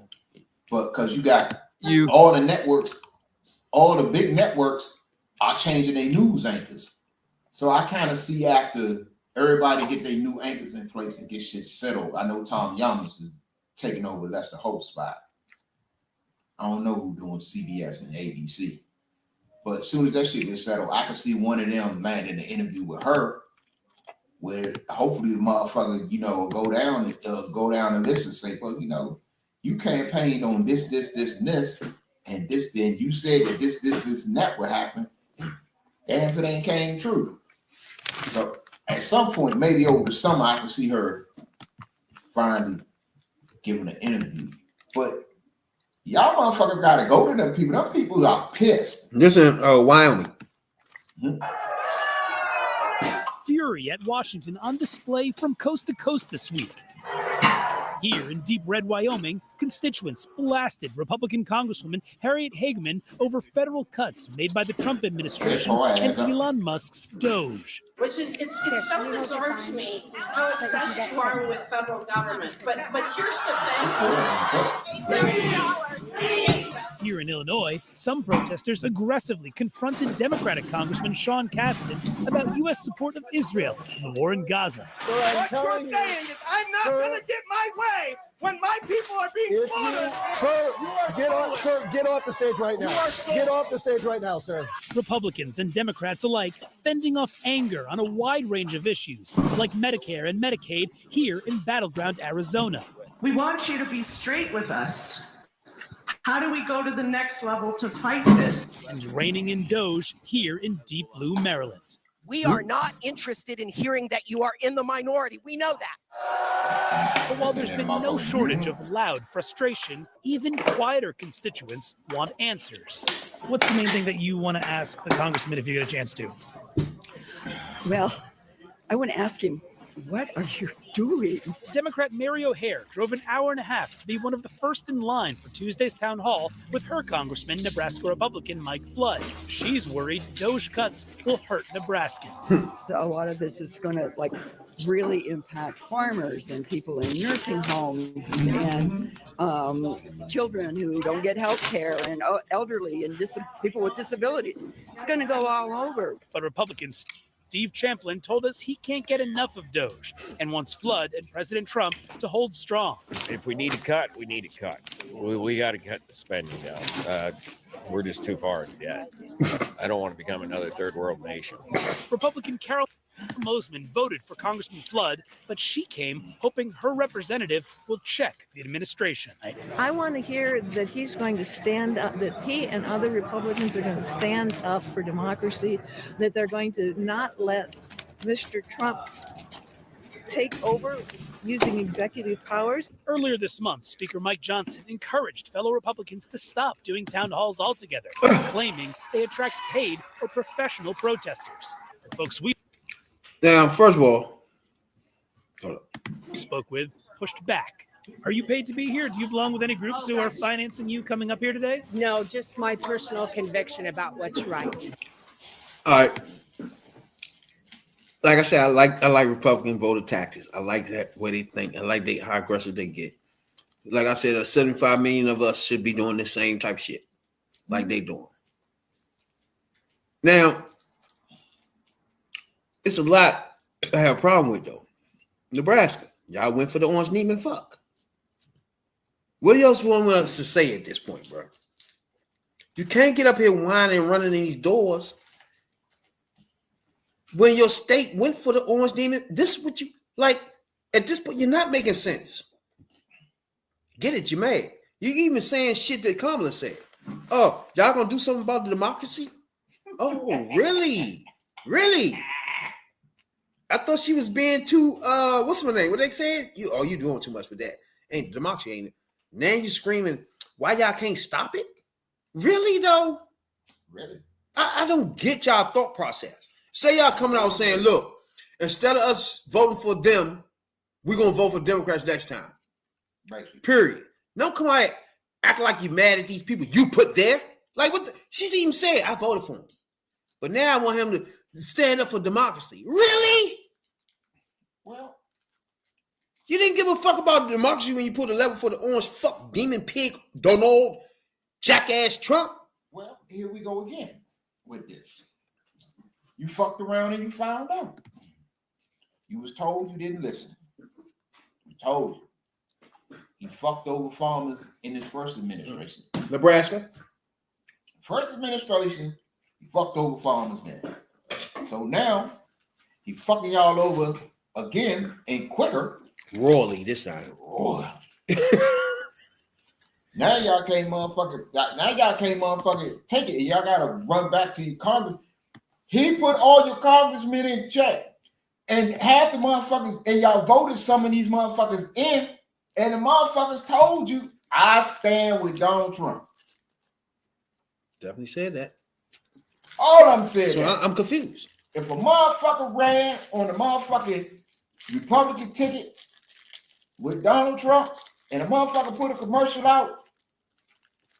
but because you got all the networks, all the big networks are changing their news anchors. So I kind of see after everybody get their new anchors in place and get shit settled. I know Tom Young's is taking over Lester Holt's spot. I don't know who doing CBS and ABC. But as soon as that shit gets settled, I can see one of them landing an interview with her, where hopefully the motherfucker, go down the list and say, well, you campaigned on this, and this, then you said that this, and that would happen. Damn if it ain't came true. So at some point, maybe over the summer, I can see her finally giving an interview. But y'all motherfuckers gotta go to them people. Them people are pissed. This in Wyoming. Fury at Washington on display from coast to coast this week. Here in deep red Wyoming, constituents blasted Republican Congresswoman Harriet Hageman over federal cuts made by the Trump administration and Elon Musk's Doge. Which is, it's so bizarre to me how obsessed you are with federal government. But here's the thing. Here in Illinois, some protesters aggressively confronted Democratic Congressman Sean Cassidy about U.S. support of Israel in the war in Gaza. What you're saying is I'm not going to get my way when my people are being slaughtered. Sir, get off the stage right now. Get off the stage right now, sir. Republicans and Democrats alike fending off anger on a wide range of issues, like Medicare and Medicaid here in battleground Arizona. We want you to be straight with us. How do we go to the next level to fight this? And reigning in Doge here in deep blue Maryland. We are not interested in hearing that you are in the minority. We know that. But while there's been no shortage of loud frustration, even quieter constituents want answers. What's the main thing that you want to ask the congressman if you get a chance to? Well, I want to ask him, What are you doing? Democrat Mary O'Hare drove an hour and a half to be one of the first in line for Tuesday's town hall with her congressman, Nebraska Republican Mike Flood. She's worried Doge cuts will hurt Nebraskans. A lot of this is going to really impact farmers and people in nursing homes and children who don't get health care and elderly and people with disabilities. It's going to go all over. But Republicans Steve Champlin told us he can't get enough of Doge and wants Flood and President Trump to hold strong. If we need to cut, we need to cut. We got to cut the spending down. We're just too far in debt. I don't want to become another third world nation. Republican Carol Mosman voted for Congressman Flood, but she came hoping her representative will check the administration. I want to hear that he's going to stand up, that he and other Republicans are going to stand up for democracy, that they're going to not let Mr. Trump take over using executive powers. Earlier this month, Speaker Mike Johnson encouraged fellow Republicans to stop doing town halls altogether, claiming they attract paid or professional protesters. The folks we Now, first of all, spoke with pushed back. Are you paid to be here? Do you belong with any groups who are financing you coming up here today? No, just my personal conviction about what's right. all right. Like I said, I like Republican voter tactics. I like that way they think. I like how aggressive they get. Like I said, 75 million of us should be doing the same type of shit like they doing. Now, it's a lot I have a problem with though. Nebraska, y'all went for the Orange Neiman fuck. What else want us to say at this point, bro? You can't get up here whining and running in these doors. When your state went for the Orange Demon, this is what you like. At this point, you're not making sense. Get it, you're mad. You even saying shit that Kamala said. Oh, y'all gonna do something about the democracy? Oh, really? Really? I thought she was being too what's my name? What they said? You doing too much with that. Ain't democracy, ain't it? Now you screaming, why y'all can't stop it? Really though? Really? I don't get y'all thought process. Say y'all coming out saying, look, instead of us voting for them, we're going to vote for Democrats next time. Right. Period. Don't come out act like you're mad at these people you put there. Like what she's even said, I voted for him. But now I want him to stand up for democracy. Really? Well, you didn't give a fuck about democracy when you put a level for the orange fuck demon pig Donald jackass Trump. Well, here we go again with this. You fucked around and you found out. You was told, you didn't listen. You told you. You fucked over farmers in his first administration. Nebraska? First administration, he fucked over farmers then. So now, he fucking y'all over again and quicker. Royally this time. Royally. Now y'all can't motherfucking take it. Y'all gotta run back to your Congress. He put all your congressmen in check. And half the motherfuckers, and y'all voted some of these motherfuckers in, and the motherfuckers told you, I stand with Donald Trump. Definitely said that. All I'm saying. So I'm confused. If a motherfucker ran on the motherfucking Republican ticket with Donald Trump, and a motherfucker put a commercial out,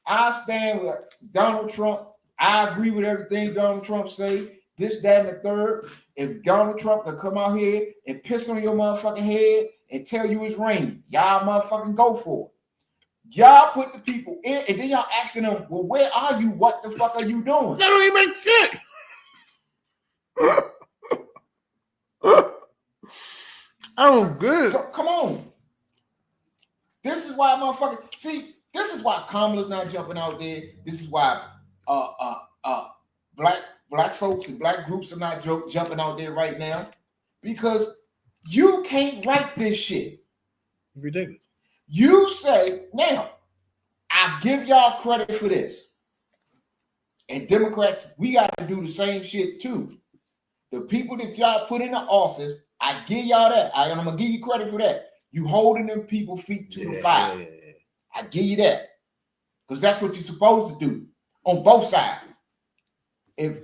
I stand with Donald Trump. I agree with everything Donald Trump say. This, that, and the third. If Donald Trump can come out here and piss on your motherfucking head and tell you it's raining, y'all motherfucking go for it. Y'all put the people in, and then y'all asking them, well, where are you? What the fuck are you doing? That don't even make shit. Oh, good. Come on. This is why motherfucker. See, this is why Kamala's not jumping out there. This is why black folks and black groups are not jumping out there right now, because you can't write this shit. Ridiculous. You say now, I give y'all credit for this, and Democrats, we got to do the same shit too. The people that y'all put in the office, I give y'all that. I'm gonna give you credit for that. You holding them people feet to the fire. Yeah. I give you that, because that's what you're supposed to do on both sides. If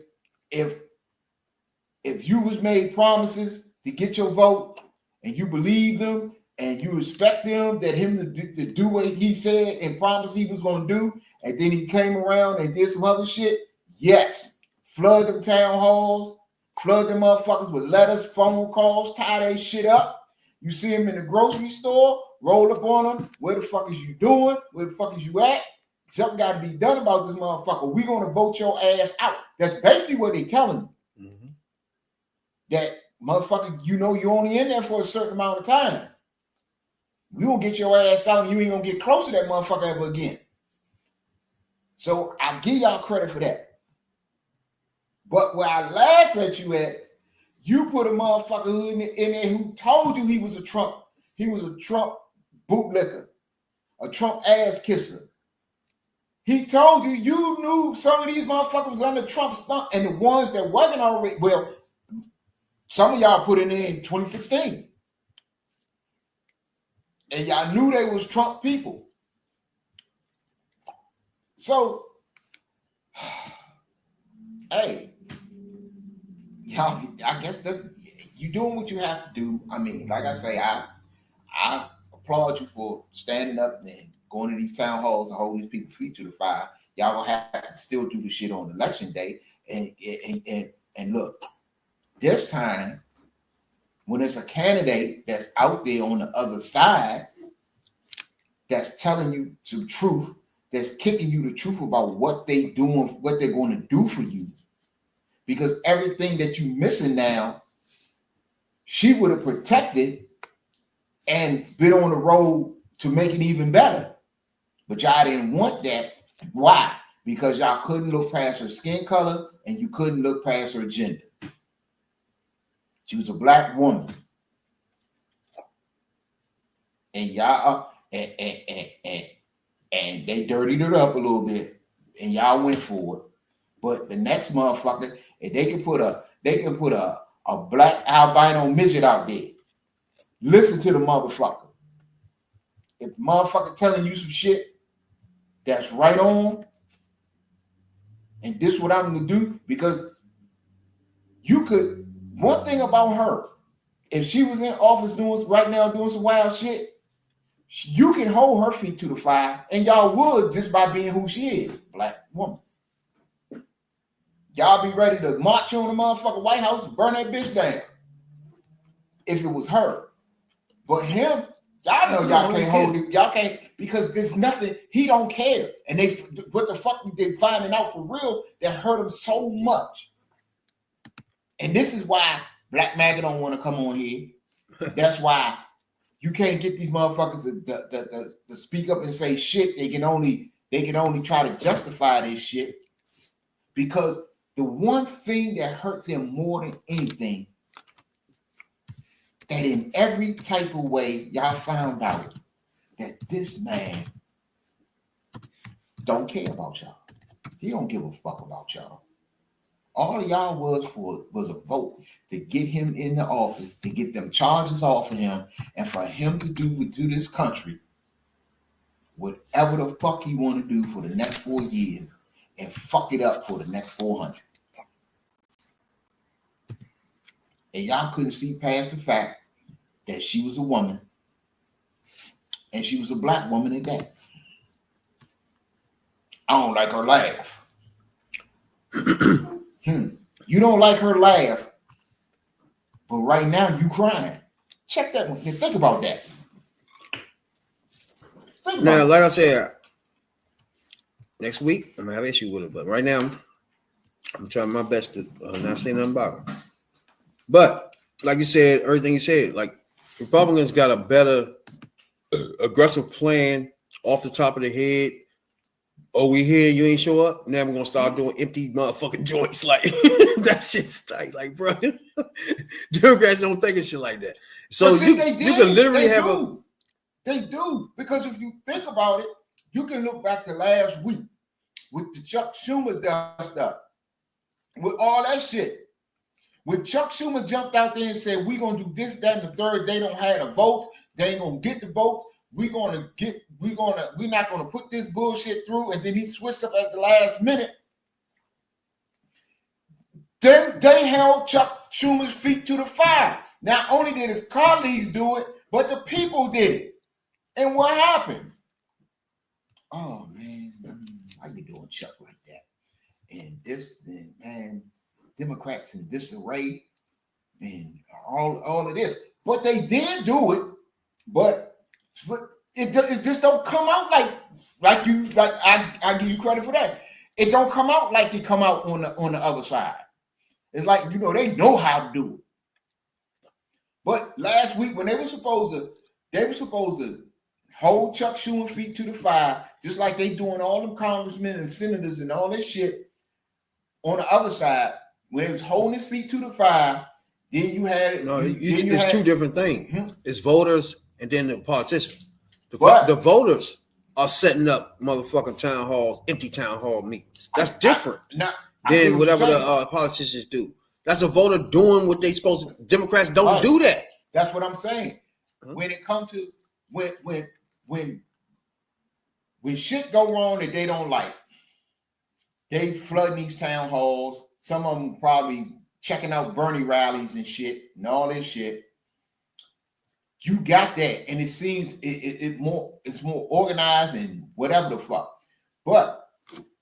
you was made promises to get your vote and you believe them and you respect them, that him to do what he said and promised he was going to do, and then he came around and did some other shit, yes. Flood them town halls, flood them motherfuckers with letters, phone calls, tie that shit up. You see him in the grocery store, roll up on him. Where the fuck is you doing? Where the fuck is you at? Something got to be done about this motherfucker. We're going to vote your ass out. That's basically what they telling you. Mm-hmm. That motherfucker, you know you're only in there for a certain amount of time. We gonna get your ass out and you ain't gonna get close to that motherfucker ever again. So I give y'all credit for that. But where I laugh at you at, you put a motherfucker in there who told you he was a Trump bootlicker, a Trump ass kisser. He told you knew some of these motherfuckers was under Trump's thumb, and the ones that wasn't already, well, some of y'all put it in 2016. And y'all knew they was Trump people. So, hey, y'all, I guess that's you doing what you have to do. I mean, like I say, I applaud you for standing up and going to these town halls and holding these people's feet to the fire. Y'all gonna have to still do the shit on election day. And look, this time, when it's a candidate that's out there on the other side, that's telling you some truth, that's kicking you the truth about what they doing, what they're going to do for you. Because everything that you missing now, she would have protected and been on the road to make it even better. But y'all didn't want that. Why? Because y'all couldn't look past her skin color and you couldn't look past her gender. She was a black woman. And y'all and they dirtied it up a little bit and y'all went for it. But the next motherfucker, if they can put a black albino midget out there, listen to the motherfucker. If the motherfucker telling you some shit that's right on, and this is what I'm gonna do, because you could, one thing about her, if she was in office doing some wild shit, you can hold her feet to the fire, and y'all would just by being who she is, black woman. Y'all be ready to march on the motherfucking White House and burn that bitch down if it was her. But him, y'all know y'all can't hold it. Y'all can't, because there's nothing, he don't care. And what the fuck they finding out for real that hurt him so much. And this is why Black MAGA don't want to come on here. That's why you can't get these motherfuckers to speak up and say shit. They can only try to justify this shit, because the one thing that hurt them more than anything, that in every type of way y'all found out that this man don't care about y'all. He don't give a fuck about y'all. All of y'all was a vote to get him in the office, to get them charges off of him, and for him to do this country whatever the fuck he want to do for the next 4 years and fuck it up for the next 400. And y'all couldn't see past the fact that she was a woman, and she was a black woman at that. I don't like her laugh. You don't like her laugh, but right now you crying. Check that one. Think about that. Now, like I said, next week I'm gonna have an issue with it, but right now I'm trying my best to not say nothing about it. But like you said, everything you said, like Republicans got a better aggressive plan off the top of the head. Oh, we here, you ain't show up. Now we're gonna start doing empty motherfucking joints. Like that shit's tight. Like, bro, Democrats don't think of shit like that. So see, you can literally have a. They do, because if you think about it, you can look back to last week with the Chuck Schumer dust up, with all that shit. When Chuck Schumer jumped out there and said, we're gonna do this, that, and the third, they don't have the votes, they ain't gonna get the votes, we're not gonna put this bullshit through, and then he switched up at the last minute. Then they held Chuck Schumer's feet to the fire. Not only did his colleagues do it, but the people did it. And what happened? Oh man, why you doing Chuck like that? And this, and man, Democrats in disarray, and all of this. But they did do it, but it just don't come out like I give you credit for that. It don't come out like it come out on the other side. It's like, you know, they know how to do it. But last week when they were supposed to hold Chuck Schumer feet to the fire, just like they doing all them congressmen and senators and all this shit on the other side, when it was holding his feet to the fire, then you had it's two different things. It's voters and then the politicians. The voters are setting up motherfucking town halls, empty town hall meetings. That's different than whatever the politicians do. That's a voter doing what they supposed to. Democrats don't do that. That's what I'm saying. When it comes to when shit go wrong that they don't like, they flooding these town halls. Some of them probably checking out Bernie rallies and shit and all this shit. You got that, and it seems it's more organized and whatever the fuck. But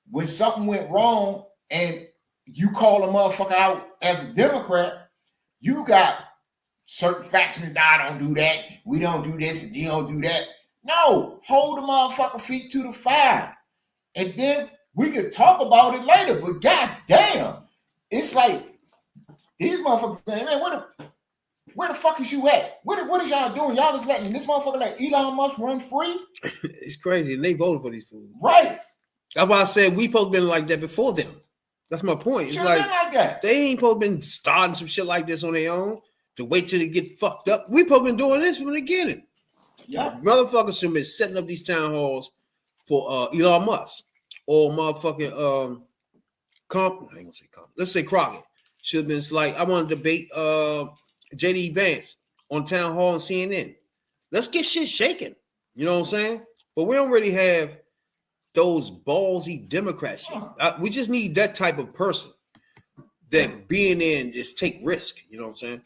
when something went wrong and you call a motherfucker out as a Democrat, you got certain factions. I don't do that. We don't do this, and you don't do that. No, hold the motherfucker feet to the fire, and then we could talk about it later. But goddamn, it's like these motherfuckers, man, where the fuck is you at? What is y'all doing? Y'all just letting this motherfucker like Elon Musk run free? It's crazy, and they voted for these fools. Right. That's why I said we supposed to been like that before them. That's my point. It's like that. They ain't supposed to been starting some shit like this on their own to wait till they get fucked up. We supposed to been doing this from the beginning. Yeah. Motherfuckers should have been setting up these town halls for Elon Musk or motherfucking I ain't gonna say let's say Crockett. Should have been like, I want to debate JD Vance on town hall and CNN. Let's get shit shaking. You know what I'm saying? But we don't really have those ballsy Democrats. We just need that type of person that being in just take risk. You know what I'm saying?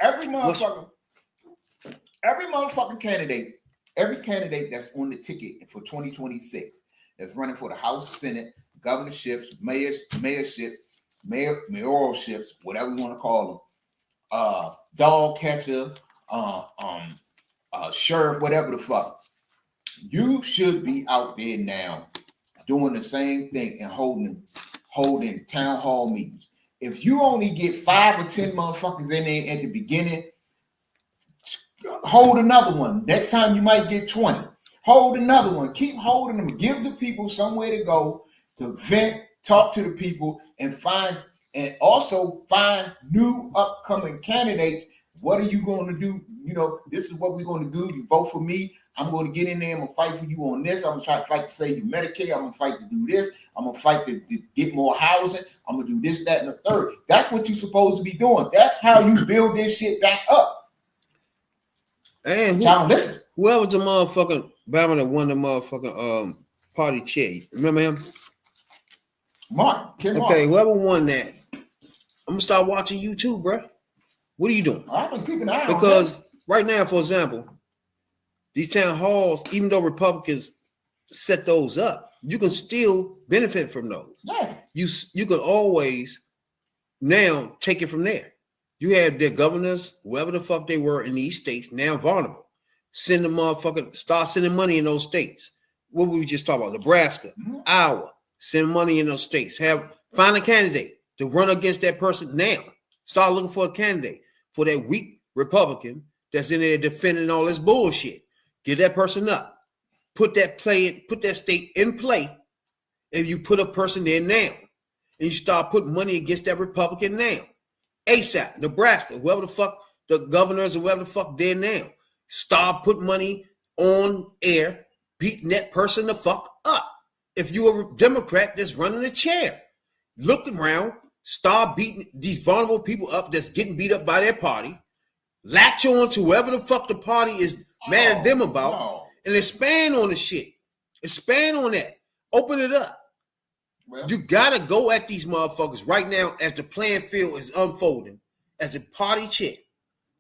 Every motherfucking candidate, every candidate that's on the ticket for 2026 that's running for the House, Senate, governorships, mayoralships, whatever you want to call them, dog catcher, sheriff, whatever the fuck. You should be out there now doing the same thing and holding town hall meetings. If you only get 5 or 10 motherfuckers in there at the beginning, hold another one. Next time you might get 20. Hold another one. Keep holding them. Give the people somewhere to go to vent, talk to the people, and also find new upcoming candidates. What are you going to do? You know, this is what we're going to do. You vote for me. I'm going to get in there. I'm going to fight for you on this. I'm going to try to fight to save you Medicaid. I'm going to fight to do this. I'm going to fight to get more housing. I'm going to do this, that, and the third. That's what you're supposed to be doing. That's how you build this shit back up. And listen. Whoever's the motherfucking Bama that won the motherfucking party chair. Remember him? Mark. Okay, whoever won that, I'm going to start watching you too, bro. What are you doing? I've been keeping an eye on because right now, for example, these town halls, even though Republicans set those up, you can still benefit from those. Yeah. You can always now take it from there. You have their governors, whoever the fuck they were in these states, now vulnerable. Send the motherfucker, start sending money in those states. What we just talked about? Nebraska, Iowa, send money in those states. Find a candidate to run against that person now. Start looking for a candidate for that weak Republican that's in there defending all this bullshit. Get that person up. Put that state in play. And you put a person there now. And you start putting money against that Republican now. ASAP, Nebraska, whoever the fuck, the governors or whoever the fuck there now. Start putting money on air, beating that person the fuck up. If you're a Democrat that's running a chair, look around, start beating these vulnerable people up that's getting beat up by their party. Latch on to whoever the fuck the party is mad at them about and expand on the shit. Expand on that. Open it up. Well, you gotta go at these motherfuckers right now as the playing field is unfolding. As a party chair,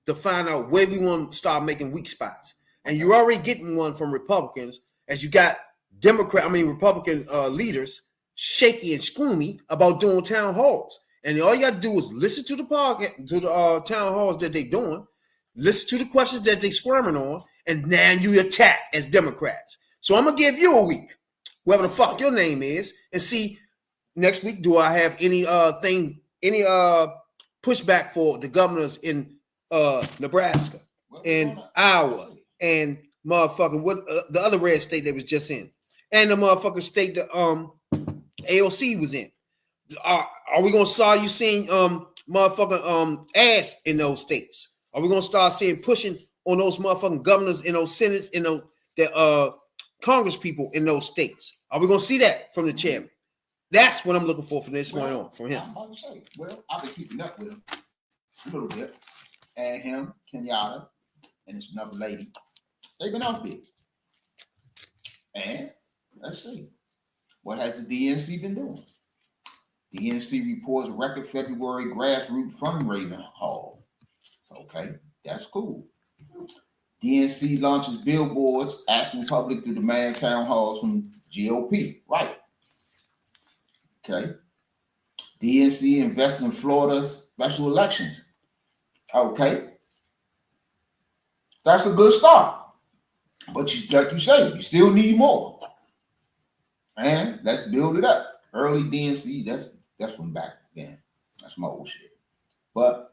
to find out where we want to start making weak spots. And you're already getting one from Republicans, as you got Republican leaders shaky and squeamy about doing town halls. And all you got to do is listen to the town halls that they're doing, listen to the questions that they're squirming on, and now you attack as Democrats. So I'm gonna give you a week, whoever the fuck your name is, and see next week, do I have any pushback for the governors in Nebraska and Iowa and motherfucking what the other red state that was just in, and the motherfucking state that AOC was in. Are we gonna start you seeing motherfucking ass in those states? Are we gonna start seeing pushing on those motherfucking governors in those senates in those Congress people in those states? Are we gonna see that from the chairman? That's what I'm looking for from this point on from him. I'm about to say, I've been keeping up with him a little bit, and him, Kenyatta, and this another lady. They've been out there, and let's see, what has the DNC been doing? The DNC reports record February grassroots fundraising haul. Okay, that's cool. DNC launches billboards asking public to demand town halls from GOP. Right. Okay. DNC invests in Florida's special elections. Okay. That's a good start. But like you say, you still need more. And let's build it up. Early DNC, that's from back then. That's my old shit. But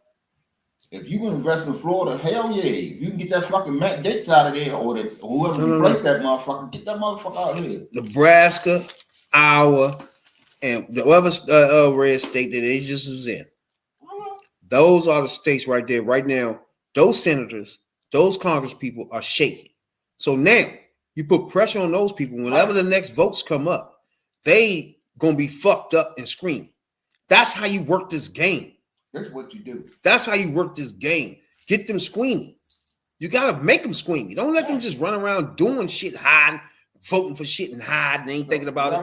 if you invest in Florida, hell yeah. If you can get that fucking Matt Gates out of there, or whoever replaced that motherfucker, get that motherfucker out of here. Nebraska, Iowa, and the other red state that they just was in. Those are the states right there. Right now, those senators, those Congress people are shaking. So now you put pressure on those people. Whenever the next votes come up, they gonna be fucked up and screaming. That's how you work this game. That's what you do. That's how you work this game. Get them squeamy. You gotta make them squeamy. Don't let them just run around doing shit, hiding, voting for shit and hiding, ain't thinking about it.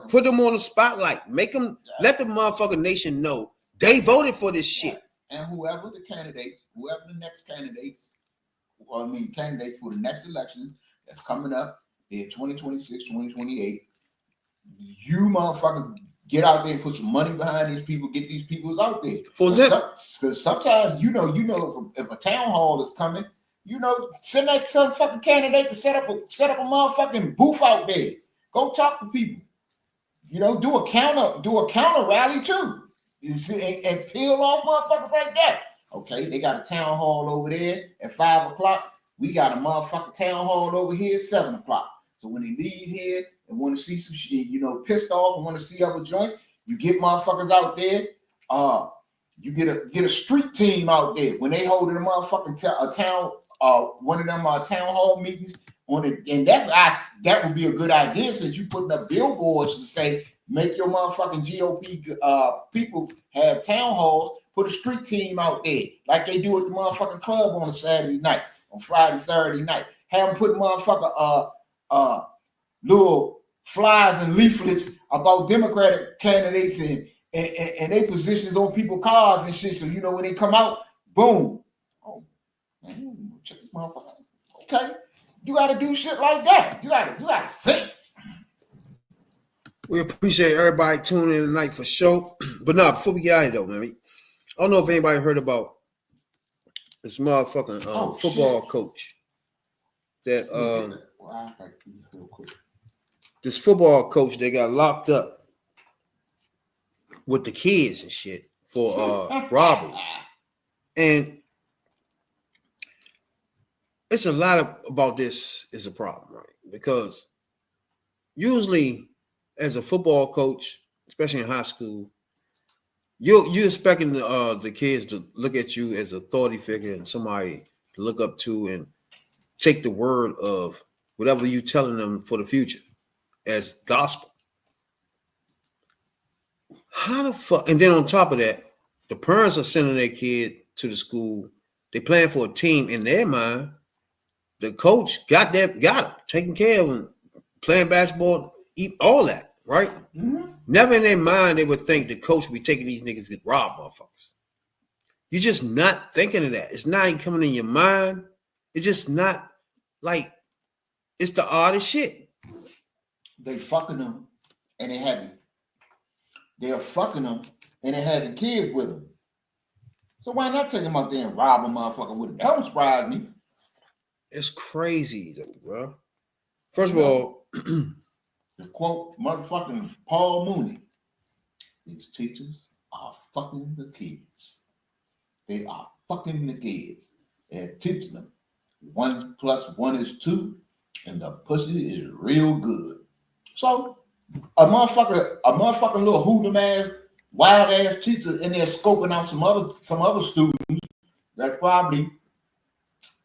Put them on the spotlight. Make them let the motherfucking nation know they voted for this shit. And whoever the next candidates for the next election that's coming up in 2026, 2028, you motherfuckers get out there and put some money behind these people, get these people out there. Because sometimes, you know, if a town hall is coming, send that some fucking candidate to set up a motherfucking booth out there. Go talk to people. Do a counter rally too. You see, and peel off motherfuckers like that. Okay, they got a town hall over there at 5 o'clock. We got a motherfucking town hall over here at 7 o'clock. So when they leave here and want to see some shit, pissed off and want to see other joints, you get motherfuckers out there. You get a street team out there when they holding a motherfucking town one of them town hall meetings on it, and that would be a good idea since you putting up billboards to say make your motherfucking GOP people have town halls. Put a street team out there like they do at the motherfucking club on a Saturday night, on Friday, Saturday night. Have them put motherfucker little flyers and leaflets about Democratic candidates and their positions on people's cars and shit. So when they come out, boom. Oh man, check this motherfucker. Okay, you got to do shit like that. You got to think. We appreciate everybody tuning in tonight for sure. But no, before we get out of here though, man, I don't know if anybody heard about this motherfucking football coach that this football coach that got locked up with the kids and shit for robbery. And it's a lot about this is a problem, right? Because usually as a football coach, especially in high school, you're expecting the kids to look at you as an authority figure and somebody to look up to and take the word of whatever you're telling them for the future as gospel. How the fuck? And then on top of that, the parents are sending their kid to the school. They playing for a team. In their mind, the coach got him, taking care of him, playing basketball, eat all that, right? Mm-hmm. Never in their mind they would think the coach would be taking these niggas to rob motherfuckers. You're just not thinking of that. It's not even coming in your mind. It's just not like it's the oddest shit. They fucking them and they having. They're fucking them and they having kids with them. So why not take them out there and rob a motherfucker with it? That don't surprise me. It's crazy though, bro. First of all, the quote motherfucking Paul Mooney. These teachers are fucking the kids. They are fucking the kids. They're teaching them 1 + 1 is 2, and the pussy is real good. So a motherfucking little hoodlum ass, wild ass teacher in there scoping out some other students that's probably,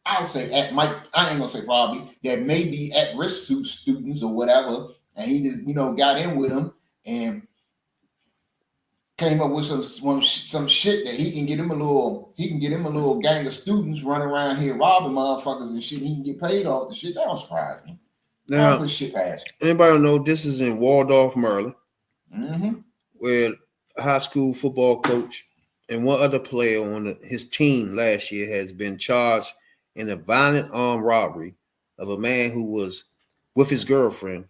I'll say I ain't gonna say probably, that may be at risk students or whatever, and he just got in with them and came up with some shit that he can get him a little gang of students running around here robbing motherfuckers and shit. He can get paid off the shit. That don't surprise me. Now, anybody know this is in Waldorf, Maryland, where a high school football coach and one other player on his team last year has been charged in a violent armed robbery of a man who was with his girlfriend,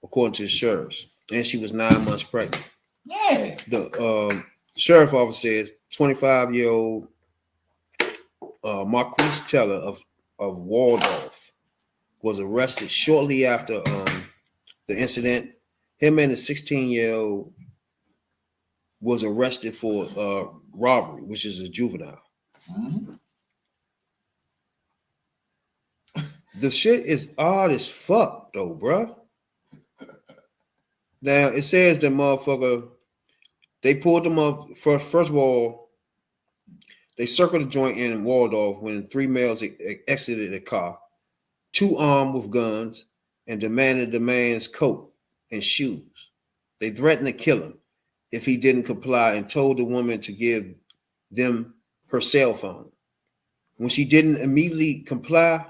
according to the sheriffs, and she was 9 months pregnant. Yeah. The sheriff officer says 25-year-old Marquise Teller of Waldorf was arrested shortly after the incident. Him and the 16-year-old was arrested for robbery, which is a juvenile. The shit is odd as fuck, though, bruh. Now, it says that motherfucker, they pulled them up. First of all, they circled the joint in Waldorf when 3 males exited the car, 2 armed with guns, and demanded the man's coat and shoes. They threatened to kill him if he didn't comply and told the woman to give them her cell phone. When she didn't immediately comply,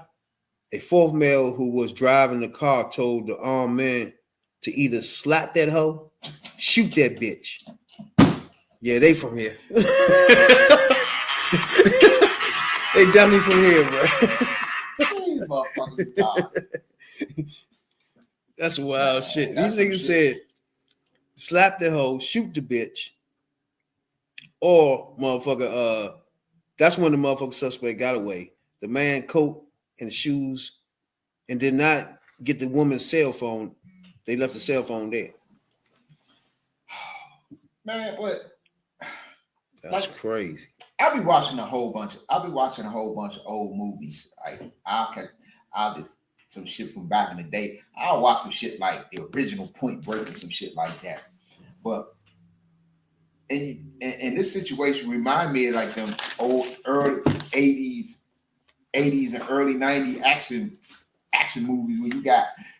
a 4th male who was driving the car told the armed man to either slap that hoe, shoot that bitch. Yeah, they from here. They dummy from here, bro. That's wild shit. These niggas said, slap the hoe, shoot the bitch, or motherfucker. That's when the motherfucker suspect got away. The man coat and shoes, and did not get the woman's cell phone. They left the cell phone there. Man, what? That's crazy. I'll be watching a whole bunch of old movies. Right? I'll just some shit from back in the day. I'll watch some shit like the original Point Break and some shit like that. But in this situation remind me of like them old early 80s and early 90s action movies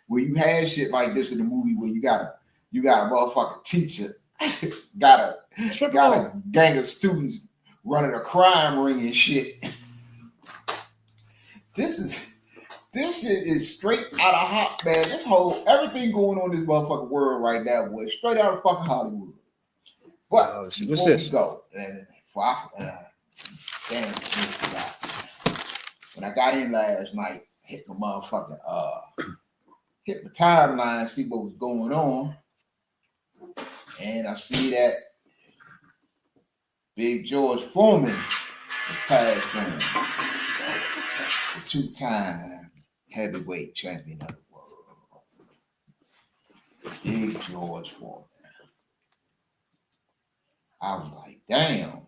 where you had shit like this in the movie where you got a motherfucking teacher got a gang of students running a crime ring and shit. This shit is straight out of hot, man. Everything going on in this motherfucking world right now, boy, straight out of fucking Hollywood. But what's before this? we go, when I got in last night, hit the motherfucking hit the timeline, see what was going on, and I see that Big George Foreman was passed on, the 2-time heavyweight champion of the world, Big George Foreman. I was like, damn.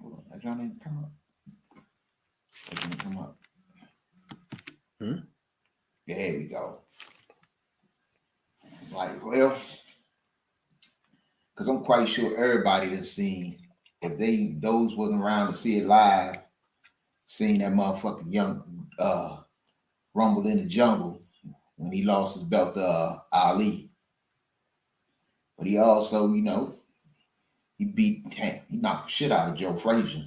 Hold on, that Johnny didn't come up. That didn't come up. Yeah, here we go. Like, well, because I'm quite sure everybody that's seen, if those wasn't around to see it live, seen that motherfucking young Rumble in the Jungle when he lost his belt to Ali. But he also, he knocked the shit out of Joe Frazier.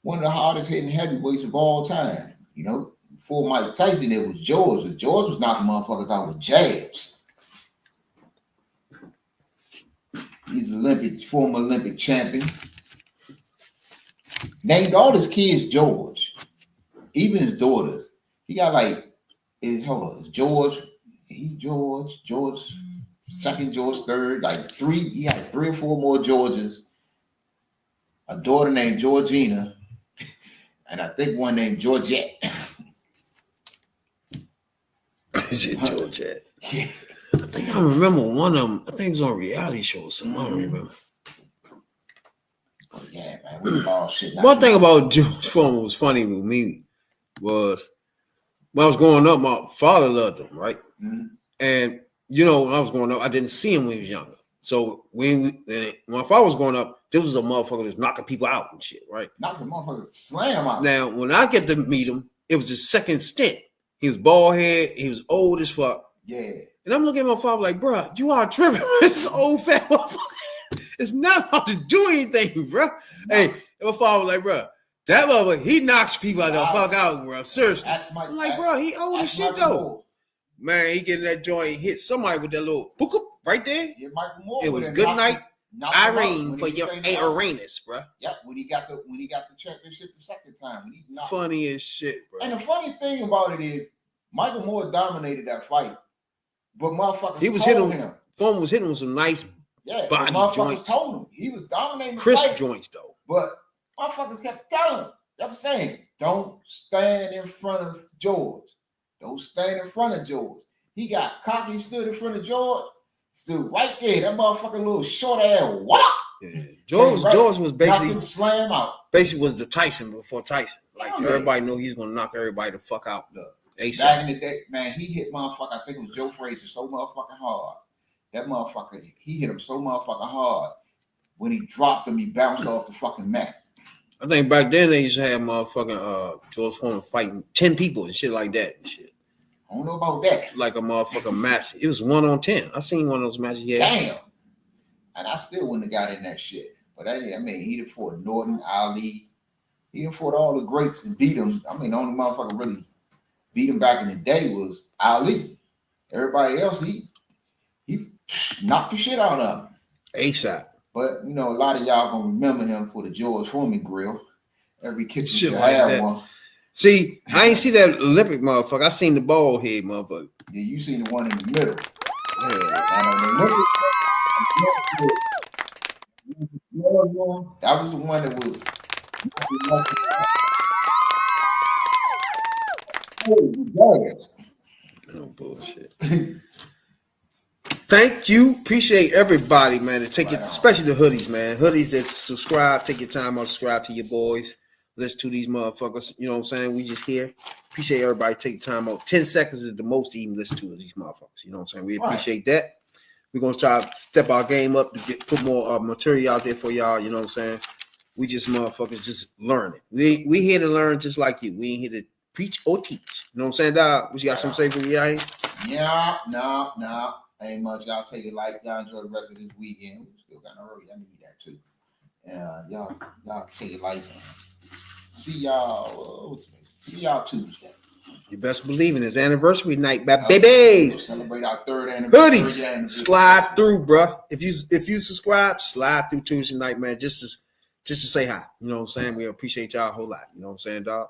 One of the hardest hitting heavyweights of all time. Before Mike Tyson, it was George. And George was knocking motherfuckers out with jabs. He's former Olympic champion. named all his kids George, even his daughters. He got like, it's George, George second, George third, like three. He had 3 or 4 more Georges. A daughter named Georgina, and I think one named Georgette. Is it Georgette? Yeah. I think I remember one of them. I think it was on a reality show or something. I don't remember. Oh, yeah, man. We all shit. One thing about George Foreman was funny with me was when I was growing up, my father loved him, right? Mm-hmm. And you know, when I was growing up, I didn't see him when he was younger. So when my father was growing up, there was a motherfucker that was knocking people out and shit, right? Knocking motherfuckers slam out. Now, when I get to meet him, it was his second stint. He was bald head. He was old as fuck. Yeah. And I'm looking at my father like, bro, you are tripping. This old fat motherfucker. It's not about to do anything, bro. Hey, my father was like, bro, that motherfucker, he knocks people out the fuck out, bro. Seriously. I'm like, bro, he old as shit though. Man, he get in that joint, hit somebody with that little book right there. Yeah, Michael Moore. It was good night, Irene, for your Uranus, bro. Yep, when he got the championship the second time. When he knocked funny as shit, bro. And the funny thing about it is, Michael Moore dominated that fight, but motherfuckers he was told hitting him. Foreman was hitting with some nice body joints. Told him he was dominating crisp joints though. But motherfuckers kept telling him, kept saying, don't stand in front of George. Don't stand in front of George. He got cocky, stood in front of George, stood right there. That motherfucking little short ass what? Yeah. George was basically slam out. Basically was the Tyson before Tyson. Like everybody knew he's gonna knock everybody the fuck out. ASAP. Back in the day, man, he hit motherfucker. I think it was Joe Frazier so motherfucking hard. That motherfucker, he hit him so motherfucking hard. When he dropped him, he bounced off the fucking mat. I think back then they used to have motherfucking George Foreman fighting 10 people and shit like that. And shit. I don't know about that. Like a motherfucking match. It was 1 on 10. I seen one of those matches. Yeah. Damn. And I still wouldn't have got in that shit. But I mean, he done fought Norton, Ali. He done fought all the greats and beat him. I mean, the only motherfucker really beat him back in the day was Ali. Everybody else, he knocked the shit out of him. ASAP. But you know, a lot of y'all gonna remember him for the George Foreman grill. Every kitchen shit should like have that. one. See, I ain't see that Olympic motherfucker. I seen the bald head motherfucker. Yeah, you seen the one in the middle. Yeah. And on the Olympic, that was the one that was. No bullshit. Thank you. Appreciate everybody, man. To take it, especially the hoodies, man. Hoodies that subscribe, take your time out, subscribe to your boys. Listen to these motherfuckers. You know what I'm saying? We just here. Appreciate everybody taking time out. 10 seconds is the most to even listen to these motherfuckers. You know what I'm saying? We appreciate that. We're gonna try to step our game up to put more material out there for y'all. You know what I'm saying? We just motherfuckers just learning. We here to learn just like you. We ain't here to preach or teach. You know what I'm saying, dog? What you got something to say for me out here? Yeah, no. Ain't much. Y'all take it light. Y'all enjoy the rest of this weekend. We still got early. I need that too. Y'all take it light. See y'all Tuesday. You best believe in his anniversary night, babies. We'll celebrate our 3rd anniversary. Hoodies, slide through, bro. If you subscribe, slide through Tuesday night, man. Just to say hi. You know what I'm saying? We appreciate y'all a whole lot. You know what I'm saying, dog?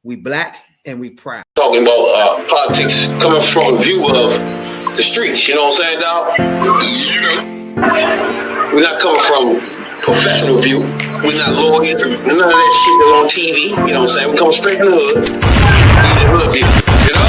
We black and we proud. Talking about politics coming from a view of the streets, you know what I'm saying, dog? You know, we're not coming from professional view. We're not lawyers, none of that shit that's on TV. You know what I'm saying? We come straight from the hood. We the hood view, you know?